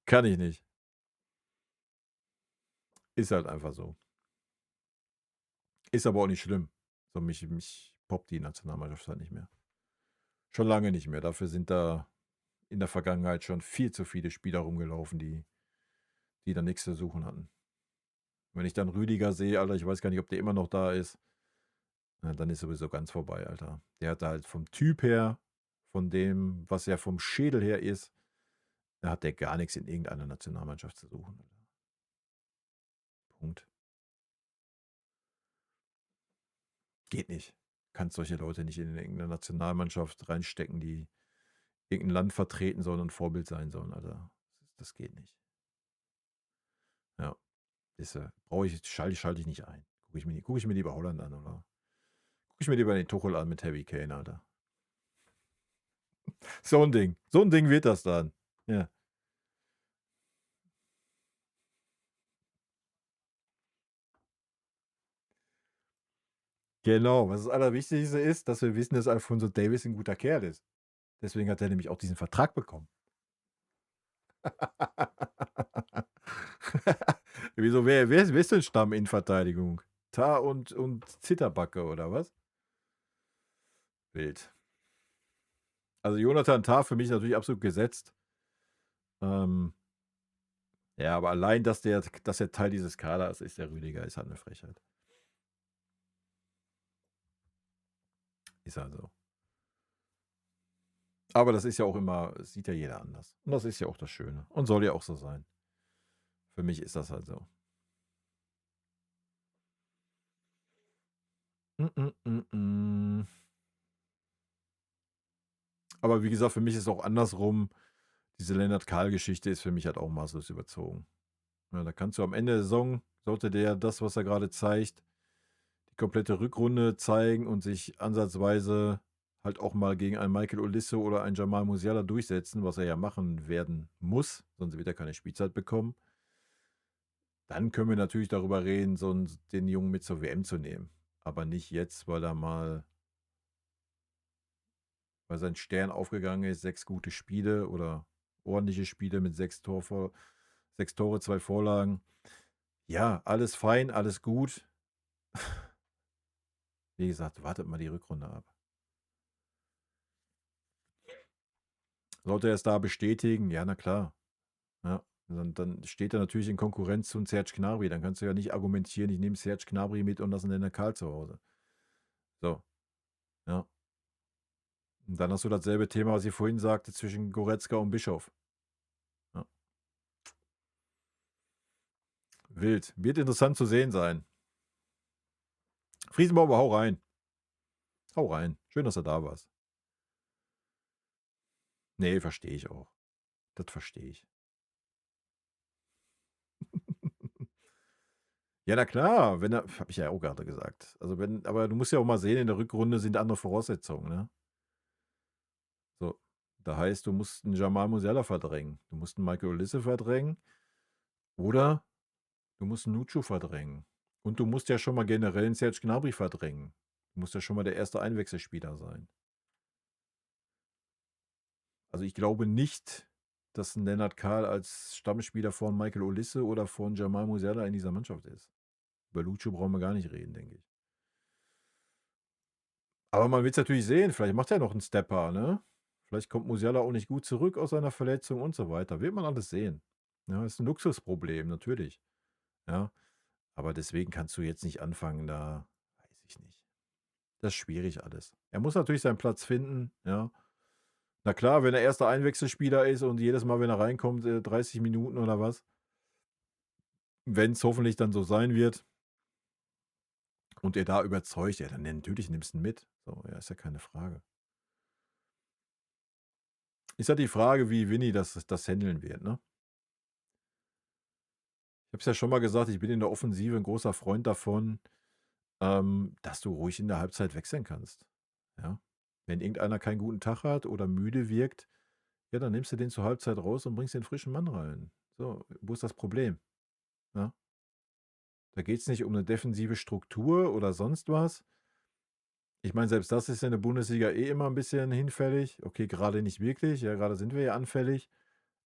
Kann ich nicht. Ist halt einfach so. Ist aber auch nicht schlimm. So, mich poppt die Nationalmannschaft halt nicht mehr. Schon lange nicht mehr. Dafür sind da in der Vergangenheit schon viel zu viele Spieler rumgelaufen, die da nichts zu suchen hatten. Wenn ich dann Rüdiger sehe, Alter, ich weiß gar nicht, ob der immer noch da ist, dann ist sowieso ganz vorbei, Alter. Der hat da halt vom Typ her, von dem, was er vom Schädel her ist, da hat der gar nichts in irgendeiner Nationalmannschaft zu suchen. Alter. Punkt. Geht nicht. Kannst solche Leute nicht in irgendeine Nationalmannschaft reinstecken, die irgendein Land vertreten sollen und Vorbild sein sollen, Alter. Das geht nicht. Ja. Schalte ich nicht ein. Guck ich mir lieber Holland an, oder? Guck ich mir lieber den Tuchel an mit Harry Kane, Alter. So ein Ding. So ein Ding wird das dann. Ja. Genau. Was das Allerwichtigste ist, dass wir wissen, dass Alfonso Davies ein guter Kerl ist. Deswegen hat er nämlich auch diesen Vertrag bekommen. Wieso, wer ist denn Stamm in Verteidigung? Tar und Zitterbacke oder was? Wild. Also Jonathan Tah für mich natürlich absolut gesetzt. Ja, aber allein, dass er Teil dieses Kaders ist, der Rüdiger, ist halt eine Frechheit. Ist halt so. Aber das ist ja auch immer, das sieht ja jeder anders. Und das ist ja auch das Schöne. Und soll ja auch so sein. Für mich ist das halt so. Aber wie gesagt, für mich ist es auch andersrum. Diese Lennart Kahl-Geschichte ist für mich halt auch maßlos überzogen. Ja, da kannst du am Ende der Saison, sollte der das, was er gerade zeigt, die komplette Rückrunde zeigen und sich ansatzweise halt auch mal gegen einen Michael Olisse oder einen Jamal Musiala durchsetzen, was er ja machen werden muss, sonst wird er keine Spielzeit bekommen. Dann können wir natürlich darüber reden, den Jungen mit zur WM zu nehmen. Aber nicht jetzt, weil sein Stern aufgegangen ist, 6 gute Spiele oder ordentliche Spiele mit 6 Tore, 2 Vorlagen. Ja, alles fein, alles gut. Wie gesagt, wartet mal die Rückrunde ab. Sollte er es da bestätigen? Ja, na klar. Ja, dann steht er natürlich in Konkurrenz zu Serge Gnabry. Dann kannst du ja nicht argumentieren, ich nehme Serge Gnabry mit und lasse ihn in der Karl zu Hause. So, ja. Und dann hast du dasselbe Thema, was ich vorhin sagte, zwischen Goretzka und Bischof. Ja. Wild. Wird interessant zu sehen sein. Friesenbauer, hau rein. Hau rein. Schön, dass du da warst. Nee, verstehe ich auch. Das verstehe ich. Ja, na klar, habe ich ja auch gerade gesagt. Also aber du musst ja auch mal sehen, in der Rückrunde sind andere Voraussetzungen, ne? So, da heißt, du musst einen Jamal Musiala verdrängen. Du musst einen Michael Olisse verdrängen. Oder du musst einen Nuccio verdrängen. Und du musst ja schon mal generell einen Serge Gnabry verdrängen. Du musst ja schon mal der erste Einwechselspieler sein. Also, ich glaube nicht, dass 'n Lennart Kahl als Stammspieler von Michael Olisse oder von Jamal Musiala in dieser Mannschaft ist. Über Lucho brauchen wir gar nicht reden, denke ich. Aber man will's natürlich sehen, vielleicht macht er noch 'n Stepper, ne? Vielleicht kommt Musiala auch nicht gut zurück aus seiner Verletzung und so weiter. Wird man alles sehen. Ja, ist 'n Luxusproblem, natürlich, ja? Aber deswegen kannst du jetzt nicht anfangen, da weiß ich nicht. Das ist schwierig alles. Er muss natürlich seinen Platz finden, ja. Na klar, wenn er erster Einwechselspieler ist und jedes Mal, wenn er reinkommt, 30 Minuten oder was, wenn's hoffentlich dann so sein wird und er da überzeugt, ja, dann natürlich nimmst du ihn mit. So, ja, ist ja keine Frage. Ist halt die Frage, wie Vinny das händeln wird, ne? Ich habe es ja schon mal gesagt, ich bin in der Offensive 'n großer Freund davon, dass du ruhig in der Halbzeit wechseln kannst, ja? Wenn irgendeiner keinen guten Tag hat oder müde wirkt, ja, dann nimmst du den zur Halbzeit raus und bringst den frischen Mann rein. So, wo ist das Problem, ja? Da geht's nicht um 'ne defensive Struktur oder sonst was. Ich meine, selbst das ist ja in der Bundesliga eh immer 'n bisschen hinfällig. Okay, grade nicht wirklich, ja, grade sind wir ja anfällig.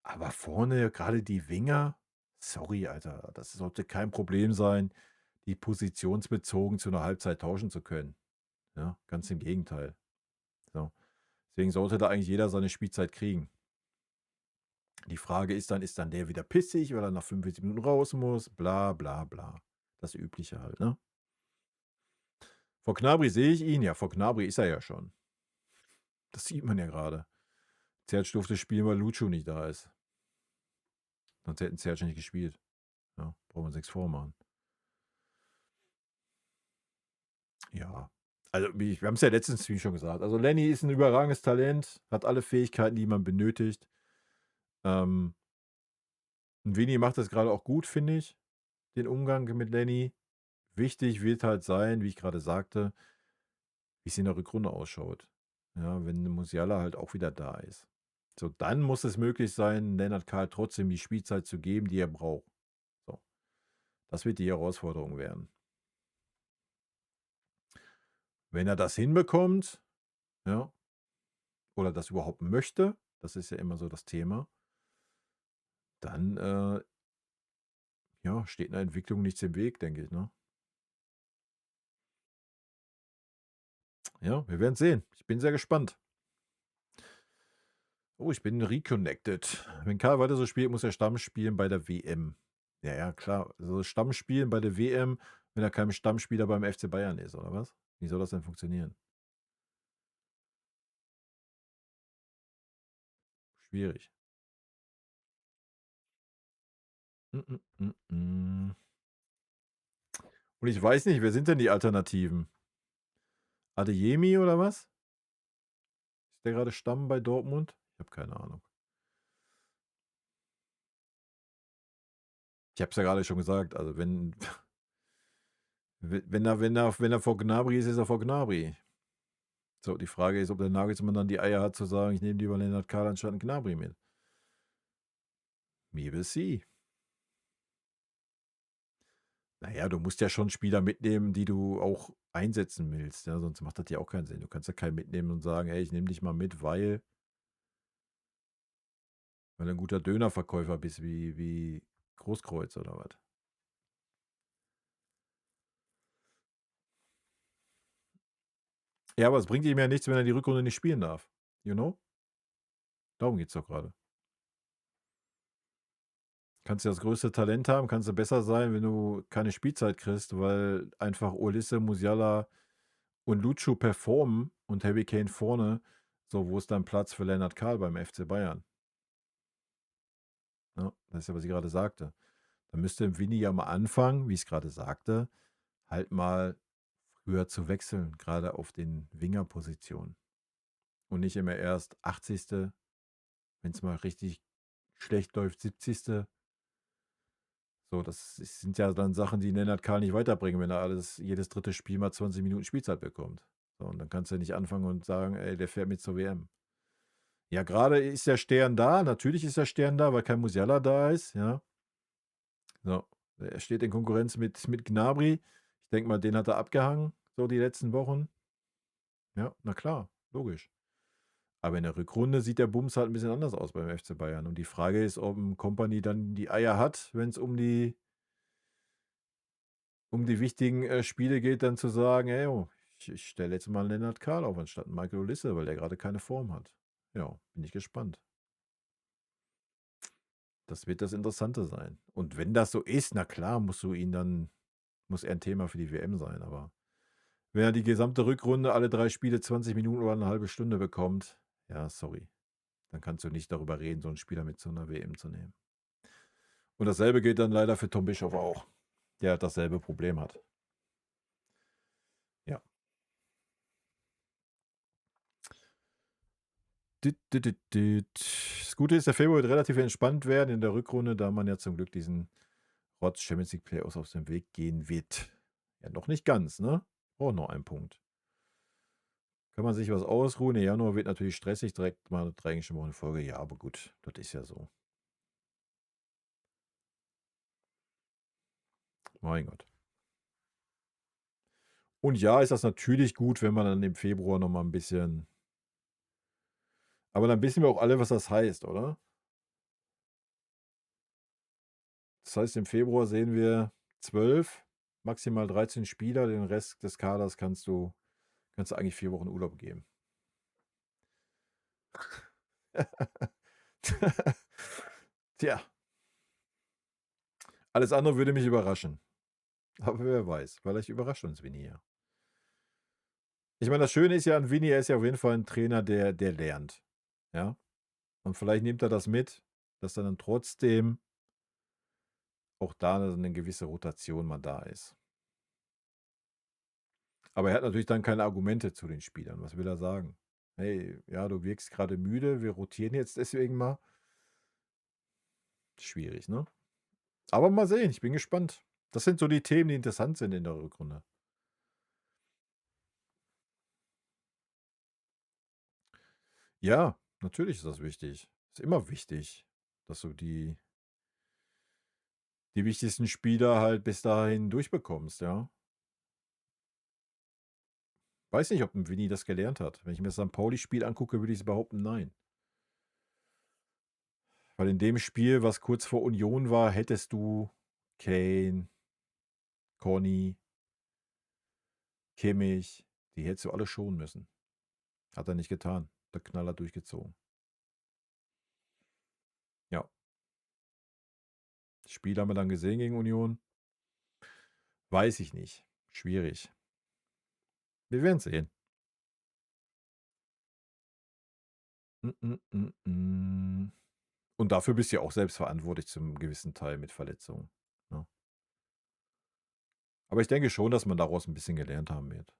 Aber vorne, grade die Winger, sorry, Alter, das sollte kein Problem sein, die positionsbezogen zu 'ner Halbzeit tauschen zu können, ja? Ganz im Gegenteil, so. Deswegen sollte da eigentlich jeder seine Spielzeit kriegen. Die Frage ist dann der wieder pissig, weil er nach 45 Minuten raus muss, bla bla bla. Das Übliche halt, ne? Vor Gnabry sehe ich ihn. Ja, vor Gnabry ist er ja schon. Das sieht man ja grade. Zerç durfte spielen, weil Lucho nicht da ist. Sonst hätten Zerç nicht gespielt. Ja, brauchen wir uns nix vormachen. Ja, also, wir haben's ja letztens schon gesagt. Also, Lenny ist 'n überragendes Talent, hat alle Fähigkeiten, die man benötigt. Ähm 'n Vinny macht das grade auch gut, finde ich, den Umgang mit Lenny. Wichtig wird halt sein, wie ich grade sagte, wie's in der Rückrunde ausschaut. Ja, wenn Musiala halt auch wieder da ist. So, dann muss es möglich sein, Lennart Kahl trotzdem die Spielzeit zu geben, die er braucht. So, das wird die Herausforderung werden. Wenn er das hinbekommt, ja oder das überhaupt möchte, das ist ja immer so das Thema dann, ja, steht 'ner Entwicklung nichts im Weg, denke ich, ne? Ja, wir werden's sehen. Ich bin sehr gespannt. Oh, ich bin reconnected. Wenn Karl weiter so spielt, muss er Stamm spielen bei der WM. Ja, ja, klar. Also, Stamm spielen bei der WM, wenn er kein Stammspieler beim FC Bayern ist, oder was? Wie soll das denn funktionieren? Schwierig. Hm, hm, hm. Und ich weiß nicht, wer sind denn die Alternativen? Adeyemi oder was? Ist der grade Stamm bei Dortmund? Ich habe keine Ahnung. Ich habe es ja grade schon gesagt, also wenn we wenn er vor Gnabry ist, ist er vor Gnabry. So, die Frage ist, ob der Nagelsmann dann die Eier hat zu sagen: „Ich nehme lieber Lennart Kahl anstatt 'n Gnabry mit.“ We will see. Na ja, du musst ja schon Spieler mitnehmen, die du auch einsetzen willst, ja, sonst macht das ja auch keinen Sinn. Du kannst ja keinen mitnehmen und sagen: „Ey, ich nehme dich mal mit, weil du 'n guter Dönerverkäufer bist wie Großkreuz oder was?“ Ja, aber es bringt ihm ja nichts, wenn er die Rückrunde nicht spielen darf, you know? Darum geht's doch grade. Kannst ja das größte Talent haben, kannst du besser sein, wenn du keine Spielzeit kriegst, weil einfach Olise, Musiala und Lucho performen und Harry Kane vorne. So, wo ist dann Platz für Lennart Kahl beim FC Bayern? Ja, das ist ja, was ich grade sagte. Da müsste Vinny ja mal anfangen, wie ich's grade sagte, halt mal früher zu wechseln, grade auf den Winger-Positionen. Und nicht immer erst 80., wenn's mal richtig schlecht läuft, 70. So, sind ja dann Sachen, die Lennart Kahl nicht weiterbringen, wenn er jedes 3. Spiel mal 20 Minuten Spielzeit bekommt. So, und dann kannst du ja nicht anfangen und sagen: „Ey, der fährt mit zur WM.“ Ja, grade ist der Stern da. Natürlich ist der Stern da, weil kein Musiala da ist, ja. So, er steht in Konkurrenz mit Gnabry. Ich denke mal, den hat er abgehangen, so die letzten Wochen. Ja, na klar, logisch. Aber in der Rückrunde sieht der Bums halt ein bisschen anders aus beim FC Bayern. Und die Frage ist, ob 'n Kompany dann die Eier hat, wenn es um die wichtigen, Spiele geht, dann zu sagen: „Ey, oh, ich stelle jetzt mal Lennart Kahl auf anstatt Michael Olise, weil der gerade keine Form hat.“ Ja, bin ich gespannt. Das wird das Interessante sein. Und wenn das so ist, na klar, muss er ein Thema für die WM sein, aber wenn er die gesamte Rückrunde alle 3 Spiele 20 Minuten oder eine halbe Stunde bekommt, ja, sorry, dann kannst du nicht darüber reden, so einen Spieler mit zu 'ner WM zu nehmen. Und dasselbe gilt dann leider für Tom Bischof auch, der dasselbe Problem hat. Ja. Das Gute ist, der Februar wird relativ entspannt werden in der Rückrunde, da man ja zum Glück diesen Rotz Champions League Playoffs aus dem Weg gehen wird. Ja, noch nicht ganz, ne? Braucht noch einen Punkt. Kann man sich was ausruhen? Der Januar wird natürlich stressig, direkt mal 3 englische Wochen in Folge. Ja, aber gut, das ist ja so. Mein Gott. Und ja, ist das natürlich gut, wenn man dann im Februar noch mal 'n bisschen, aber dann wissen wir auch alle, was das heißt, oder? Das heißt, im Februar sehen wir 12, maximal 13 Spieler, den Rest des Kaders kannst du eigentlich 4 Wochen Urlaub geben. Tja, alles andere würde mich überraschen. Aber wer weiß, vielleicht überrascht uns Vinny ja. Ich meine, das Schöne ist ja an Vinny, er ist ja auf jeden Fall ein Trainer, der lernt, ja? Und vielleicht nimmt er das mit, dass dann trotzdem auch da 'ne gewisse Rotation mal da ist. Aber er hat natürlich dann keine Argumente zu den Spielern. Was will er sagen? „Hey, ja, du wirkst gerade müde, wir rotieren jetzt deswegen mal.“ Schwierig, ne? Aber mal sehen, ich bin gespannt. Das sind so die Themen, die interessant sind in der Rückrunde. Ja, natürlich ist das wichtig. Ist immer wichtig, dass du die wichtigsten Spieler halt bis dahin durchbekommst, ja. Weiß nicht, ob 'n Vinny das gelernt hat. Wenn ich mir das St. Pauli-Spiel angucke, würde ich behaupten, nein. Weil in dem Spiel, was kurz vor Union war, hättest du Kane, Conny, Kimmich, die hättest du alle schonen müssen. Hat er nicht getan. Der Knaller durchgezogen. Ja. Das Spiel haben wir dann gesehen gegen Union. Weiß ich nicht. Schwierig. Wir werden sehen. Und dafür bist du ja auch selbst verantwortlich zum gewissen Teil mit Verletzungen, ne? Aber ich denke schon, dass man daraus ein bisschen gelernt haben wird.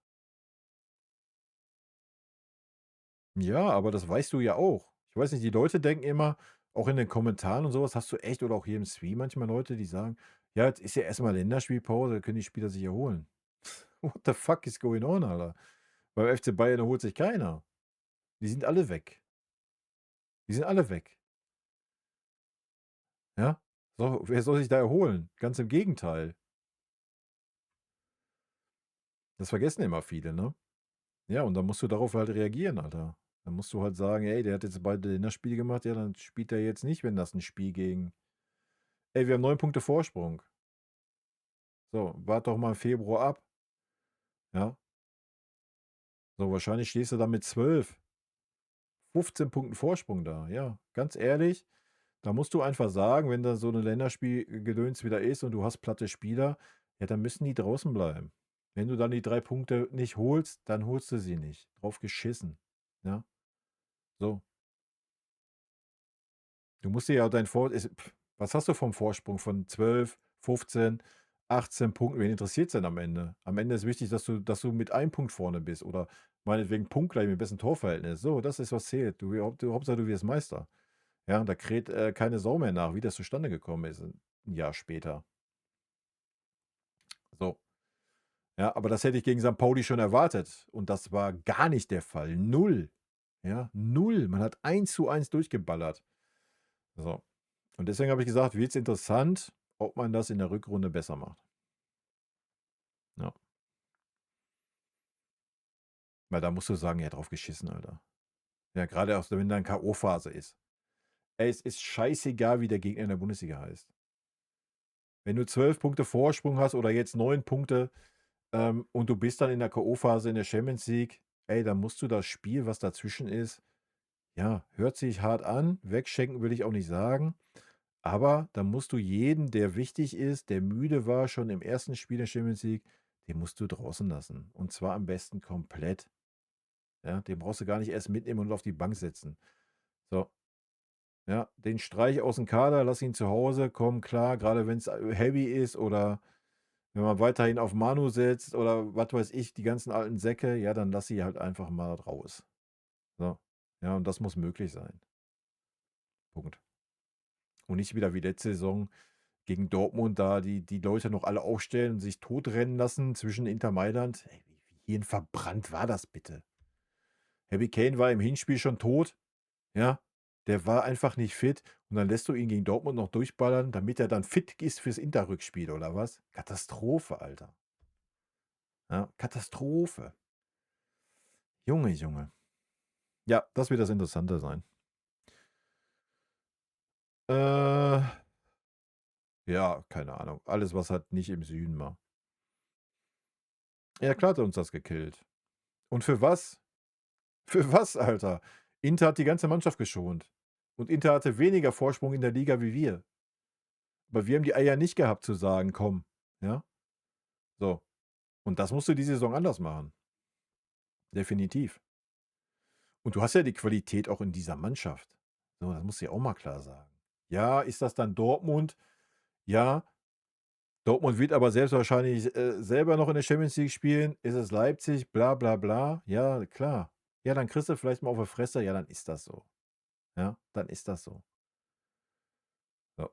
Ja, aber das weißt du ja auch. Ich weiß nicht, die Leute denken immer, auch in den Kommentaren und sowas hast du echt oder auch hier im Stream manchmal Leute, die sagen: „Ja, jetzt ist ja erst mal Länderspielpause, da können die Spieler sich erholen.“ What the fuck is going on, Alter? Beim FC Bayern erholt sich keiner. Die sind alle weg. Die sind alle weg, ja? So, wer soll sich da erholen? Ganz im Gegenteil. Das vergessen immer viele, ne? Ja, und dann musst du darauf halt reagieren, Alter. Dann musst du halt sagen: „Ey, der hat jetzt beide Länderspiele gemacht, ja, dann spielt er jetzt nicht, wenn das 'n Spiel gegen“, ey, wir haben 9 Punkte Vorsprung. So, warte doch mal im Februar ab, ja? So, wahrscheinlich stehst du dann mit 12, 15 Punkten Vorsprung da. Ja, ganz ehrlich, da musst du einfach sagen, wenn da so 'ne Länderspielgedöns wieder ist und du hast platte Spieler, ja, dann müssen die draußen bleiben. Wenn du dann die 3 Punkte nicht holst, dann holst du sie nicht. Drauf geschissen, ja? So. Du musst dir ja dein Vor es was hast du vom Vorsprung von 12, 15, 18 Punkten? Wen interessiert's denn am Ende? Am Ende ist wichtig, dass du mit 1 Punkt vorne bist oder meinetwegen punktgleich mit bestem Torverhältnis. So, das ist, was zählt. Hauptsache, du wirst Meister. Ja, und da kräht, keine Sau mehr nach, wie das zustande gekommen ist 'n Jahr später. So. Ja, aber das hätte ich gegen St. Pauli schon erwartet und das war gar nicht der Fall. Null. Ja, null. Man hat 1:1 durchgeballert. So. Und deswegen habe ich gesagt, wird's interessant, ob man das in der Rückrunde besser macht. Ja. Weil da musst du sagen: „Ja, drauf geschissen, Alter.“ Ja, gerade auch, wenn dann K.O.-Phase ist. Ey, es ist scheißegal, wie der Gegner in der Bundesliga heißt. Wenn du 12 Punkte Vorsprung hast oder jetzt 9 Punkte, und du bist dann in der K.O.-Phase in der Champions League, ey, dann musst du das Spiel, was dazwischen ist, ja, hört sich hart an, wegschenken will ich auch nicht sagen, aber dann musst du jeden, der wichtig ist, der müde war schon im ersten Spiel der Champions League, den musst du draußen lassen. Und zwar am besten komplett. Ja, den brauchst du gar nicht erst mitnehmen und auf die Bank setzen. So, ja, den streich aus dem Kader, lass ihn zu Hause, komm klar, gerade wenn es heavy ist oder wenn man weiterhin auf Manu setzt oder was weiß ich, die ganzen alten Säcke, ja, dann lass sie halt einfach mal raus. So. Ja, und das muss möglich sein. Punkt. Und nicht wieder wie letzte Saison gegen Dortmund da die Leute noch alle aufstellen und sich totrennen lassen zwischen Inter Mailand. Ey, wie hirnverbrannt war das bitte? Harry Kane war im Hinspiel schon tot. Ja, der war einfach nicht fit. Und dann lässt du ihn gegen Dortmund noch durchballern, damit er dann fit ist fürs Inter-Rückspiel oder was? Katastrophe, Alter. Ja, Katastrophe. Junge, Junge. Ja, das wird das Interessante sein. Äh, ja, keine Ahnung. Alles, was halt nicht im Süden war. Ja, klar hat er uns das gekillt. Und für was? Für was, Alter? Inter hat die ganze Mannschaft geschont. Und Inter hatte weniger Vorsprung in der Liga wie wir. Aber wir haben die Eier nicht gehabt zu sagen, komm. Ja, so. Und das musst du diese Saison anders machen. Definitiv. Und du hast ja die Qualität auch in dieser Mannschaft. So, das musst du ja auch mal klar sagen. Ja, ist das dann Dortmund? Ja, Dortmund wird aber selbst wahrscheinlich selber noch in der Champions League spielen. Ist es Leipzig? Bla bla bla. Ja, klar. Ja, dann kriegst du vielleicht mal auf die Fresse. Ja, dann ist das so. Ja, dann ist das so. So.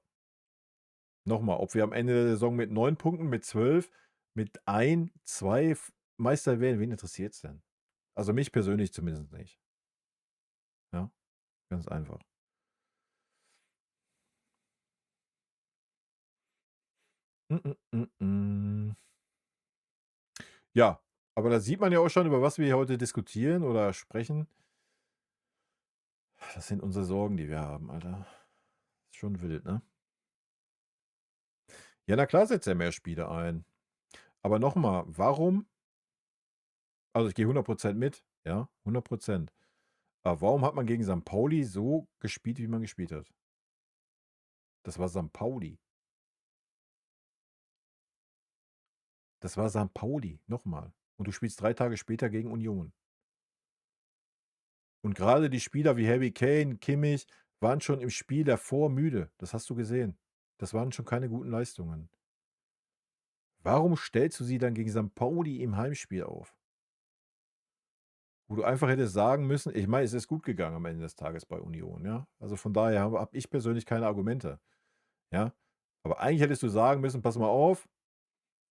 Nochmal, ob wir am Ende der Saison mit 9 Punkten, mit 12, mit 1, 2 Meister werden, wen interessiert es denn? Also mich persönlich zumindest nicht. Ja, ganz einfach. Mm, mm, mm. Ja, aber da sieht man ja auch schon, über was wir hier heute diskutieren oder sprechen. Das sind unsere Sorgen, die wir haben, Alter. Ist schon wild, ne? Ja, na klar setzt er mehr Spiele ein. Aber nochmal, warum? Also ich gehe 100% mit, ja, 100%. Aber warum hat man gegen St. Pauli so gespielt, wie man gespielt hat? Das war St. Pauli. Das war St. Pauli, nochmal. Und du spielst 3 Tage später gegen Union. Und gerade die Spieler wie Harry Kane, Kimmich waren schon im Spiel davor müde. Das hast du gesehen. Das waren schon keine guten Leistungen. Warum stellst du sie dann gegen St. Pauli im Heimspiel auf? Wo du einfach hättest sagen müssen, ich meine, es ist gut gegangen am Ende des Tages bei Union, ja. Also von daher habe ich persönlich keine Argumente, ja. Aber eigentlich hättest du sagen müssen, pass mal auf,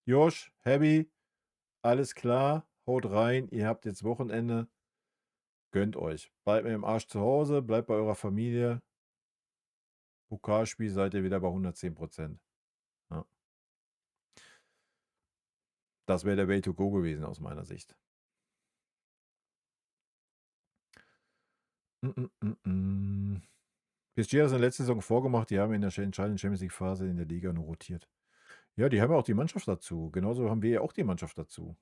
Josh, Happy, alles klar, haut rein, ihr habt jetzt Wochenende, gönnt euch. Bleibt mit dem Arsch zu Hause, bleibt bei eurer Familie. Pokalspiel seid ihr wieder bei 110%. Ja. Das wäre der Way to go gewesen aus meiner Sicht. PSG hat das in der letzten Saison vorgemacht, die haben in der entscheidenden Champions League-Phase in der Liga nur rotiert. Ja, die haben ja auch die Mannschaft dazu. Genauso haben wir ja auch die Mannschaft dazu.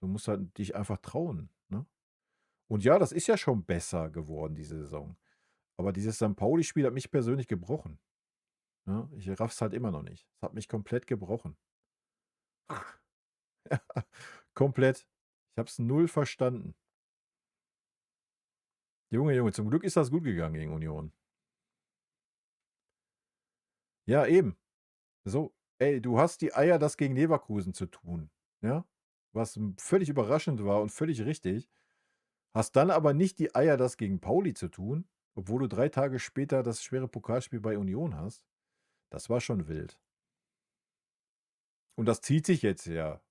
Du musst halt dich einfach trauen. Ne? Und ja, das ist ja schon besser geworden, diese Saison. Aber dieses St. Pauli-Spiel hat mich persönlich gebrochen. Ne? Ich raff's halt immer noch nicht. Es hat mich komplett gebrochen. Komplett. Ich hab's null verstanden. Junge, Junge, zum Glück ist das gut gegangen gegen Union. Ja, eben. So, ey, du hast die Eier, das gegen Leverkusen zu tun. Ja? Was völlig überraschend war und völlig richtig. Hast dann aber nicht die Eier, das gegen Pauli zu tun, obwohl du 3 Tage später das schwere Pokalspiel bei Union hast. Das war schon wild. Und das zieht sich jetzt ja.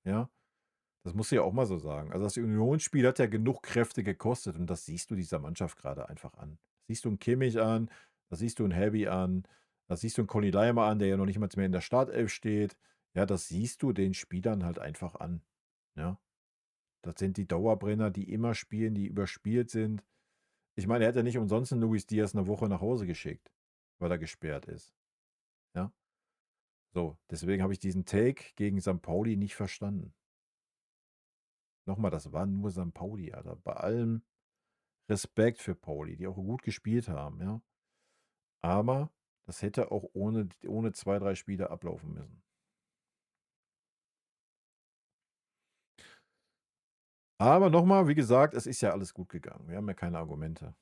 Das musst du ja auch mal so sagen. Also das Unionsspiel hat ja genug Kräfte gekostet und das siehst du dieser Mannschaft gerade einfach an. Das siehst du einen Kimmich an, das siehst du einen Heavy an, das siehst du einen Conny Leimer an, der ja noch nicht mal mehr in der Startelf steht. Ja, das siehst du den Spielern halt einfach an. Ja, das sind die Dauerbrenner, die immer spielen, die überspielt sind. Ich meine, er hat ja nicht umsonst 'n Luis Diaz 'ne Woche nach Hause geschickt, weil er gesperrt ist, ja? So, deswegen habe ich diesen Take gegen St. Pauli nicht verstanden. Noch mal, das war nur St. Pauli, Alter. Bei allem Respekt für Pauli, die auch gut gespielt haben, ja? Aber das hätte auch ohne 2, 3 Spiele ablaufen müssen. Aber noch mal, wie gesagt, es ist ja alles gut gegangen. Wir haben ja keine Argumente.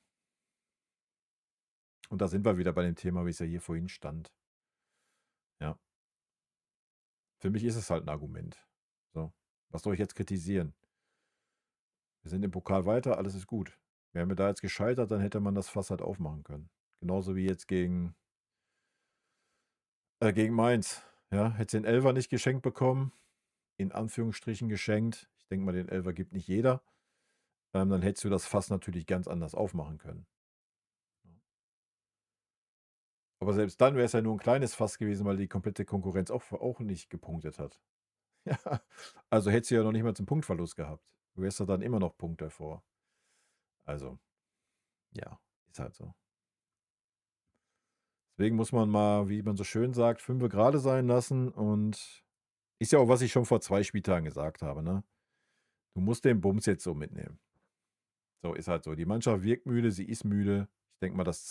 Und da sind wir wieder bei dem Thema, wie es ja hier vorhin stand. Ja. Für mich ist es halt 'n Argument. So, was soll ich jetzt kritisieren? Wir sind im Pokal weiter, alles ist gut. Wären wir da jetzt gescheitert, dann hätte man das Fass halt aufmachen können. Genauso wie jetzt gegen Mainz, ja? Hättest den Elfer nicht geschenkt bekommen, in Anführungsstrichen geschenkt. Ich denke mal, den Elfer gibt nicht jeder. Dann hättest du das Fass natürlich ganz anders aufmachen können. Aber selbst dann wäre es ja nur 'n kleines Fass gewesen, weil die komplette Konkurrenz auch nicht gepunktet hat. Ja, also hättest du ja noch nicht mal zum Punktverlust gehabt. Du wärst ja dann immer noch Punkt davor. Also, ja, ist halt so. Deswegen muss man mal, wie man so schön sagt, Fünfe gerade sein lassen und ist ja auch, was ich schon vor 2 Spieltagen gesagt habe, ne? Du musst den Bums jetzt so mitnehmen. So, ist halt so. Die Mannschaft wirkt müde, sie ist müde. Ich denke mal, das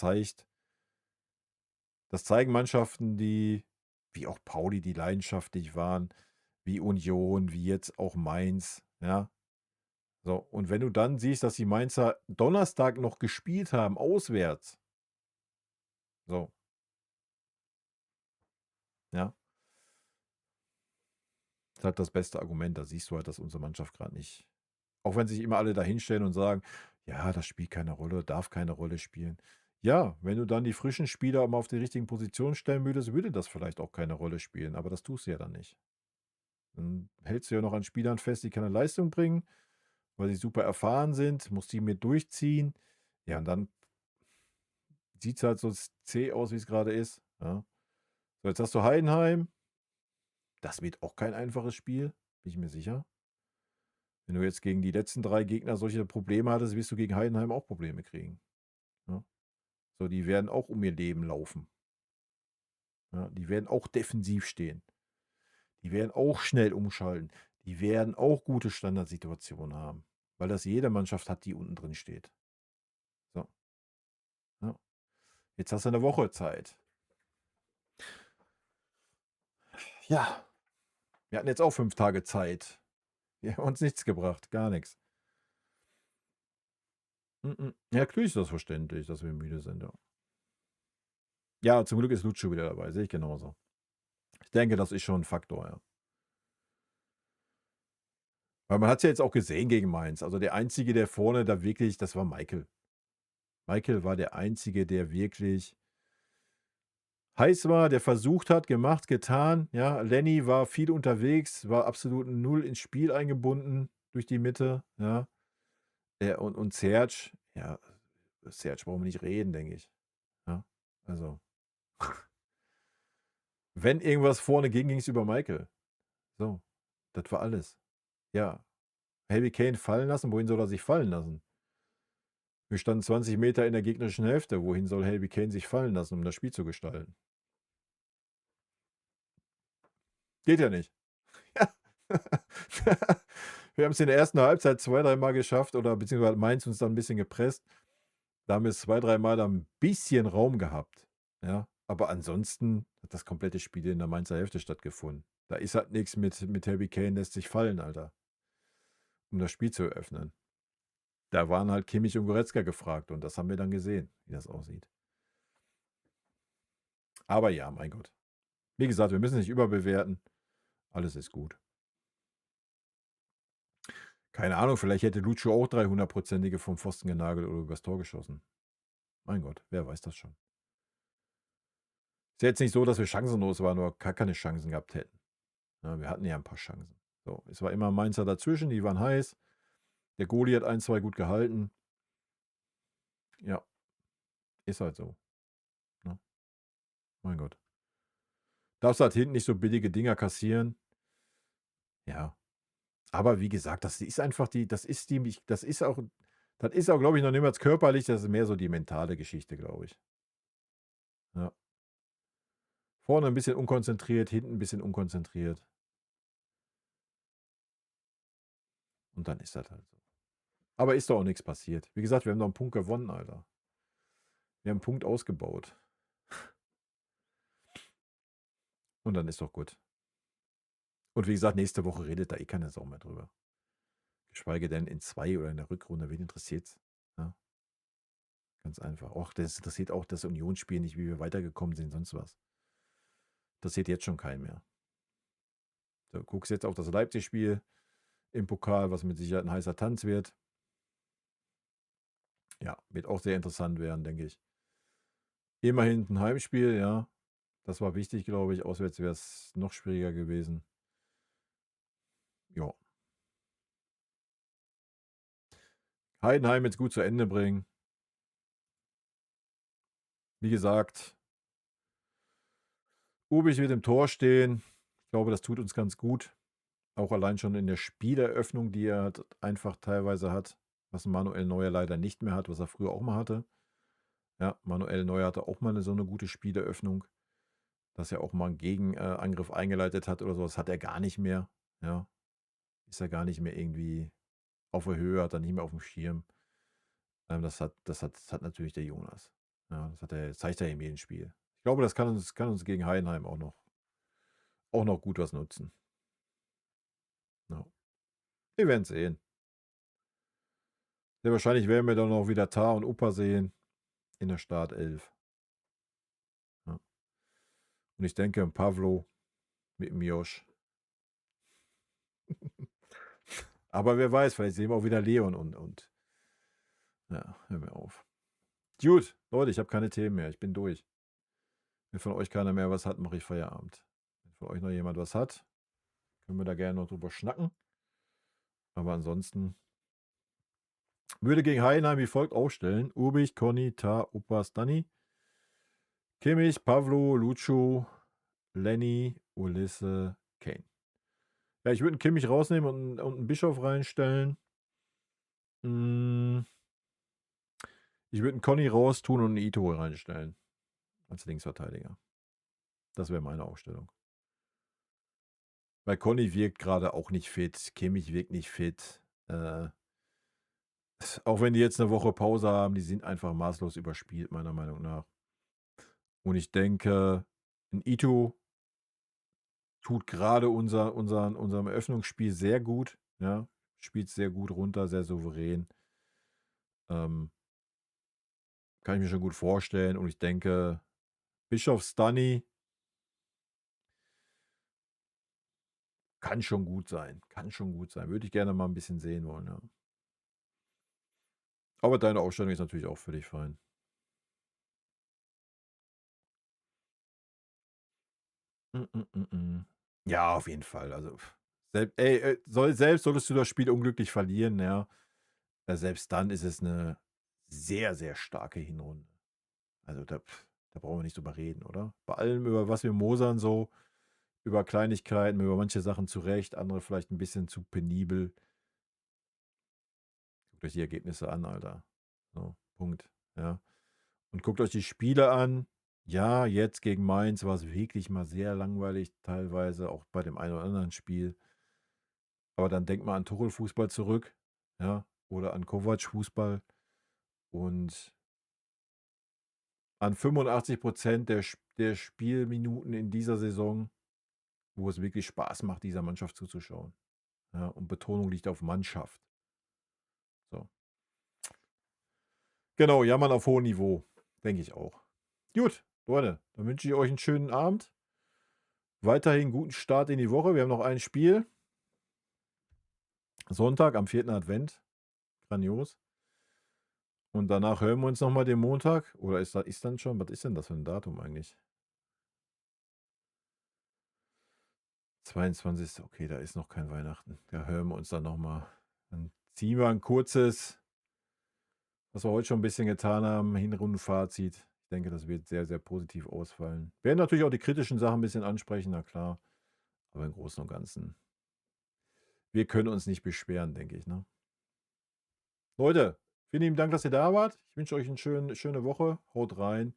zeigen Mannschaften, die wie auch Pauli, die leidenschaftlich waren, wie Union, wie jetzt auch Mainz, ja? So, und wenn du dann siehst, dass die Mainzer Donnerstag noch gespielt haben, auswärts, so, ja, ist halt das beste Argument. Da siehst du halt, dass unsere Mannschaft gerade nicht, auch wenn sich immer alle da hinstellen und sagen: „Ja, das spielt keine Rolle, darf keine Rolle spielen.“ Ja, wenn du dann die frischen Spieler mal auf die richtigen Positionen stellen würdest, würde das vielleicht auch keine Rolle spielen, aber das tust du ja dann nicht. Dann hältst du ja noch an Spielern fest, die keine Leistung bringen, weil sie super erfahren sind, musst die mit durchziehen. Ja, und dann sieht's halt so zäh aus, wie es gerade ist, ja. So, jetzt hast du Heidenheim. Das wird auch kein einfaches Spiel, bin ich mir sicher. Wenn du jetzt gegen die letzten 3 Gegner solche Probleme hattest, wirst du gegen Heidenheim auch Probleme kriegen, ne? So, die werden auch um ihr Leben laufen, ja? Die werden auch defensiv stehen. Die werden auch schnell umschalten. Die werden auch gute Standardsituationen haben, weil das jede Mannschaft hat, die unten drin steht. So, ja. Jetzt hast du 'ne Woche Zeit. Ja, wir hatten jetzt auch 5 Tage Zeit. Die haben uns nichts gebracht, gar nix. Ja, natürlich ist das verständlich, dass wir müde sind, ja. Ja, zum Glück ist Lutschu wieder dabei, sehe ich genauso. Ich denke, das ist schon 'n Faktor, ja. Weil man hat's ja jetzt auch gesehen gegen Mainz. Also, der Einzige, der vorne da wirklich, das war Michael. Michael war der Einzige, der wirklich heiß war, der versucht hat, gemacht, getan, ja. Lenny war viel unterwegs, war absolut null ins Spiel eingebunden durch die Mitte, ja. Und Serge, ja, Serge brauchen wir nicht reden, denke ich, ja. Also, wenn irgendwas vorne ging, ging's über Michael. So, das war alles. Ja, Harry Kane fallen lassen, wohin soll er sich fallen lassen? Wir standen 20 Meter in der gegnerischen Hälfte. Wohin soll Harry Kane sich fallen lassen, um das Spiel zu gestalten? Geht ja nicht. Ja. Wir haben's in der ersten Halbzeit 2, dreimal geschafft oder beziehungsweise hat Mainz uns dann 'n bisschen gepresst. Da haben wir 2, dreimal dann 'n bisschen Raum gehabt, ja? Aber ansonsten hat das komplette Spiel in der Mainzer Hälfte stattgefunden. Da ist halt nix mit Harry Kane lässt sich fallen, Alter, um das Spiel zu eröffnen. Da waren halt Kimmich und Goretzka gefragt und das haben wir dann gesehen, wie das aussieht. Aber ja, mein Gott. Wie gesagt, wir müssen nicht überbewerten. Alles ist gut. Keine Ahnung, vielleicht hätte Lucio auch 3 hundertprozentige vom Pfosten genagelt oder übers Tor geschossen. Mein Gott, wer weiß das schon. Ist ja jetzt nicht so, dass wir chancenlos waren oder gar keine Chancen gehabt hätten. Ja, wir hatten ja 'n paar Chancen. So, es war immer Mainzer dazwischen, die waren heiß. Der Goalie hat 1, 2 gut gehalten. Ja, ist halt so, ne? Mein Gott. Darfst halt hinten nicht so billige Dinger kassieren. Ja, aber wie gesagt, das ist einfach das ist auch Das ist auch, glaube ich, noch niemals körperlich, das ist mehr so die mentale Geschichte, glaube ich. Ja. Vorne ein bisschen unkonzentriert, hinten ein bisschen unkonzentriert. Und dann ist das halt so. Aber ist doch auch nichts passiert. Wie gesagt, wir haben noch einen Punkt gewonnen, Alter. Wir haben einen Punkt ausgebaut. Und dann ist doch gut. Und wie gesagt, nächste Woche redet da eh keine Sau mehr drüber. Geschweige denn in 2 oder in der Rückrunde, wen interessiert's? Ja, ganz einfach. Och, das interessiert auch das Unionsspiel nicht, wie wir weitergekommen sind, sonst was. Interessiert jetzt schon keinen mehr. Du guckst jetzt auf das Leipzig-Spiel im Pokal, was mit Sicherheit ein heißer Tanz wird. Ja, wird auch sehr interessant werden, denke ich. Immerhin ein Heimspiel, ja. Das war wichtig, glaube ich. Auswärts wäre es noch schwieriger gewesen. Ja. Heidenheim jetzt gut zu Ende bringen. Wie gesagt, Ubich wird im Tor stehen. Ich glaube, das tut uns ganz gut. Auch allein schon in der Spieleröffnung, die er halt einfach teilweise hat, was Manuel Neuer leider nicht mehr hat, was er früher auch mal hatte. Ja, Manuel Neuer hatte auch mal so eine gute Spieleröffnung, dass er auch mal einen Gegenangriff eingeleitet hat oder so. Das hat er gar nicht mehr. Ja, ist er gar nicht mehr irgendwie auf der Höhe, hat er nicht mehr auf dem Schirm. Das hat natürlich der Jonas. Ja, zeigt er in jedem Spiel. Ich glaube, das kann uns gegen Heidenheim auch noch gut was nutzen. Ja. Wir werden sehen. Sehr wahrscheinlich werden wir dann auch wieder Tar und Upa sehen in der Startelf. Ja. Und ich denke, Pavlo mit Miosch. Aber wer weiß, vielleicht sehen wir auch wieder Leon und ja, hör mir auf. Gut, Leute, ich habe keine Themen mehr. Ich bin durch. Wenn von euch keiner mehr was hat, mache ich Feierabend. Wenn von euch noch jemand was hat, können wir da gerne noch drüber schnacken. Aber ansonsten würde gegen Heidenheim wie folgt aufstellen. Ubich, Conny, Tar, Upa, Stani. Kimmich, Pavlo, Lucho, Lenny, Ulisse, Kane. Ja, ich würde einen Kimmich rausnehmen und einen Bischof reinstellen. Ich würde einen Conny raustun und einen Ito reinstellen. Als Linksverteidiger. Das wäre meine Aufstellung. Weil Conny wirkt gerade auch nicht fit. Kimmich wirkt nicht fit. Auch wenn die jetzt eine Woche Pause haben, die sind einfach maßlos überspielt, meiner Meinung nach. Und ich denke, ein Ito tut gerade unserem Eröffnungsspiel sehr gut. Ja, spielt sehr gut runter, sehr souverän. Kann ich mir schon gut vorstellen. Und ich denke, Bischof Stani kann schon gut sein. Kann schon gut sein. Würde ich gerne mal ein bisschen sehen wollen, ja. Aber deine Aufstellung ist natürlich auch völlig fein. Ja, auf jeden Fall. Also, selbst solltest du das Spiel unglücklich verlieren, ja. Selbst dann ist es eine sehr, sehr starke Hinrunde. Also, da brauchen wir nicht drüber reden, oder? Bei allem, über was wir mosern, so über Kleinigkeiten, über manche Sachen zu Recht, andere vielleicht ein bisschen zu penibel. Guckt euch die Ergebnisse an, Alter. So, Punkt. Ja. Und guckt euch die Spiele an. Ja, jetzt gegen Mainz war es wirklich mal sehr langweilig, teilweise, auch bei dem einen oder anderen Spiel. Aber dann denkt mal an Tuchel-Fußball zurück, ja, oder an Kovac-Fußball und an 85% der Spielminuten in dieser Saison, wo es wirklich Spaß macht, dieser Mannschaft zuzuschauen. Ja, und Betonung liegt auf Mannschaft. So. Genau, jammern auf hohem Niveau. Denke ich auch. Gut, Leute, dann wünsche ich euch einen schönen Abend. Weiterhin guten Start in die Woche. Wir haben noch ein Spiel. Sonntag am 4. Advent. Grandios. Und danach hören wir uns nochmal den Montag. Oder ist dann schon? Was ist denn das für ein Datum eigentlich? 22. Okay, da ist noch kein Weihnachten. Da hören wir uns dann nochmal. Dann ziehen wir ein kurzes, was wir heute schon ein bisschen getan haben, Hinrundenfazit. Ich denke, das wird sehr, sehr positiv ausfallen. Wir werden natürlich auch die kritischen Sachen ein bisschen ansprechen, na klar. Aber im Großen und Ganzen, wir können uns nicht beschweren, denke ich. Ne? Leute, Vielen lieben Dank, dass ihr da wart. Ich wünsche euch eine schöne Woche. Haut rein.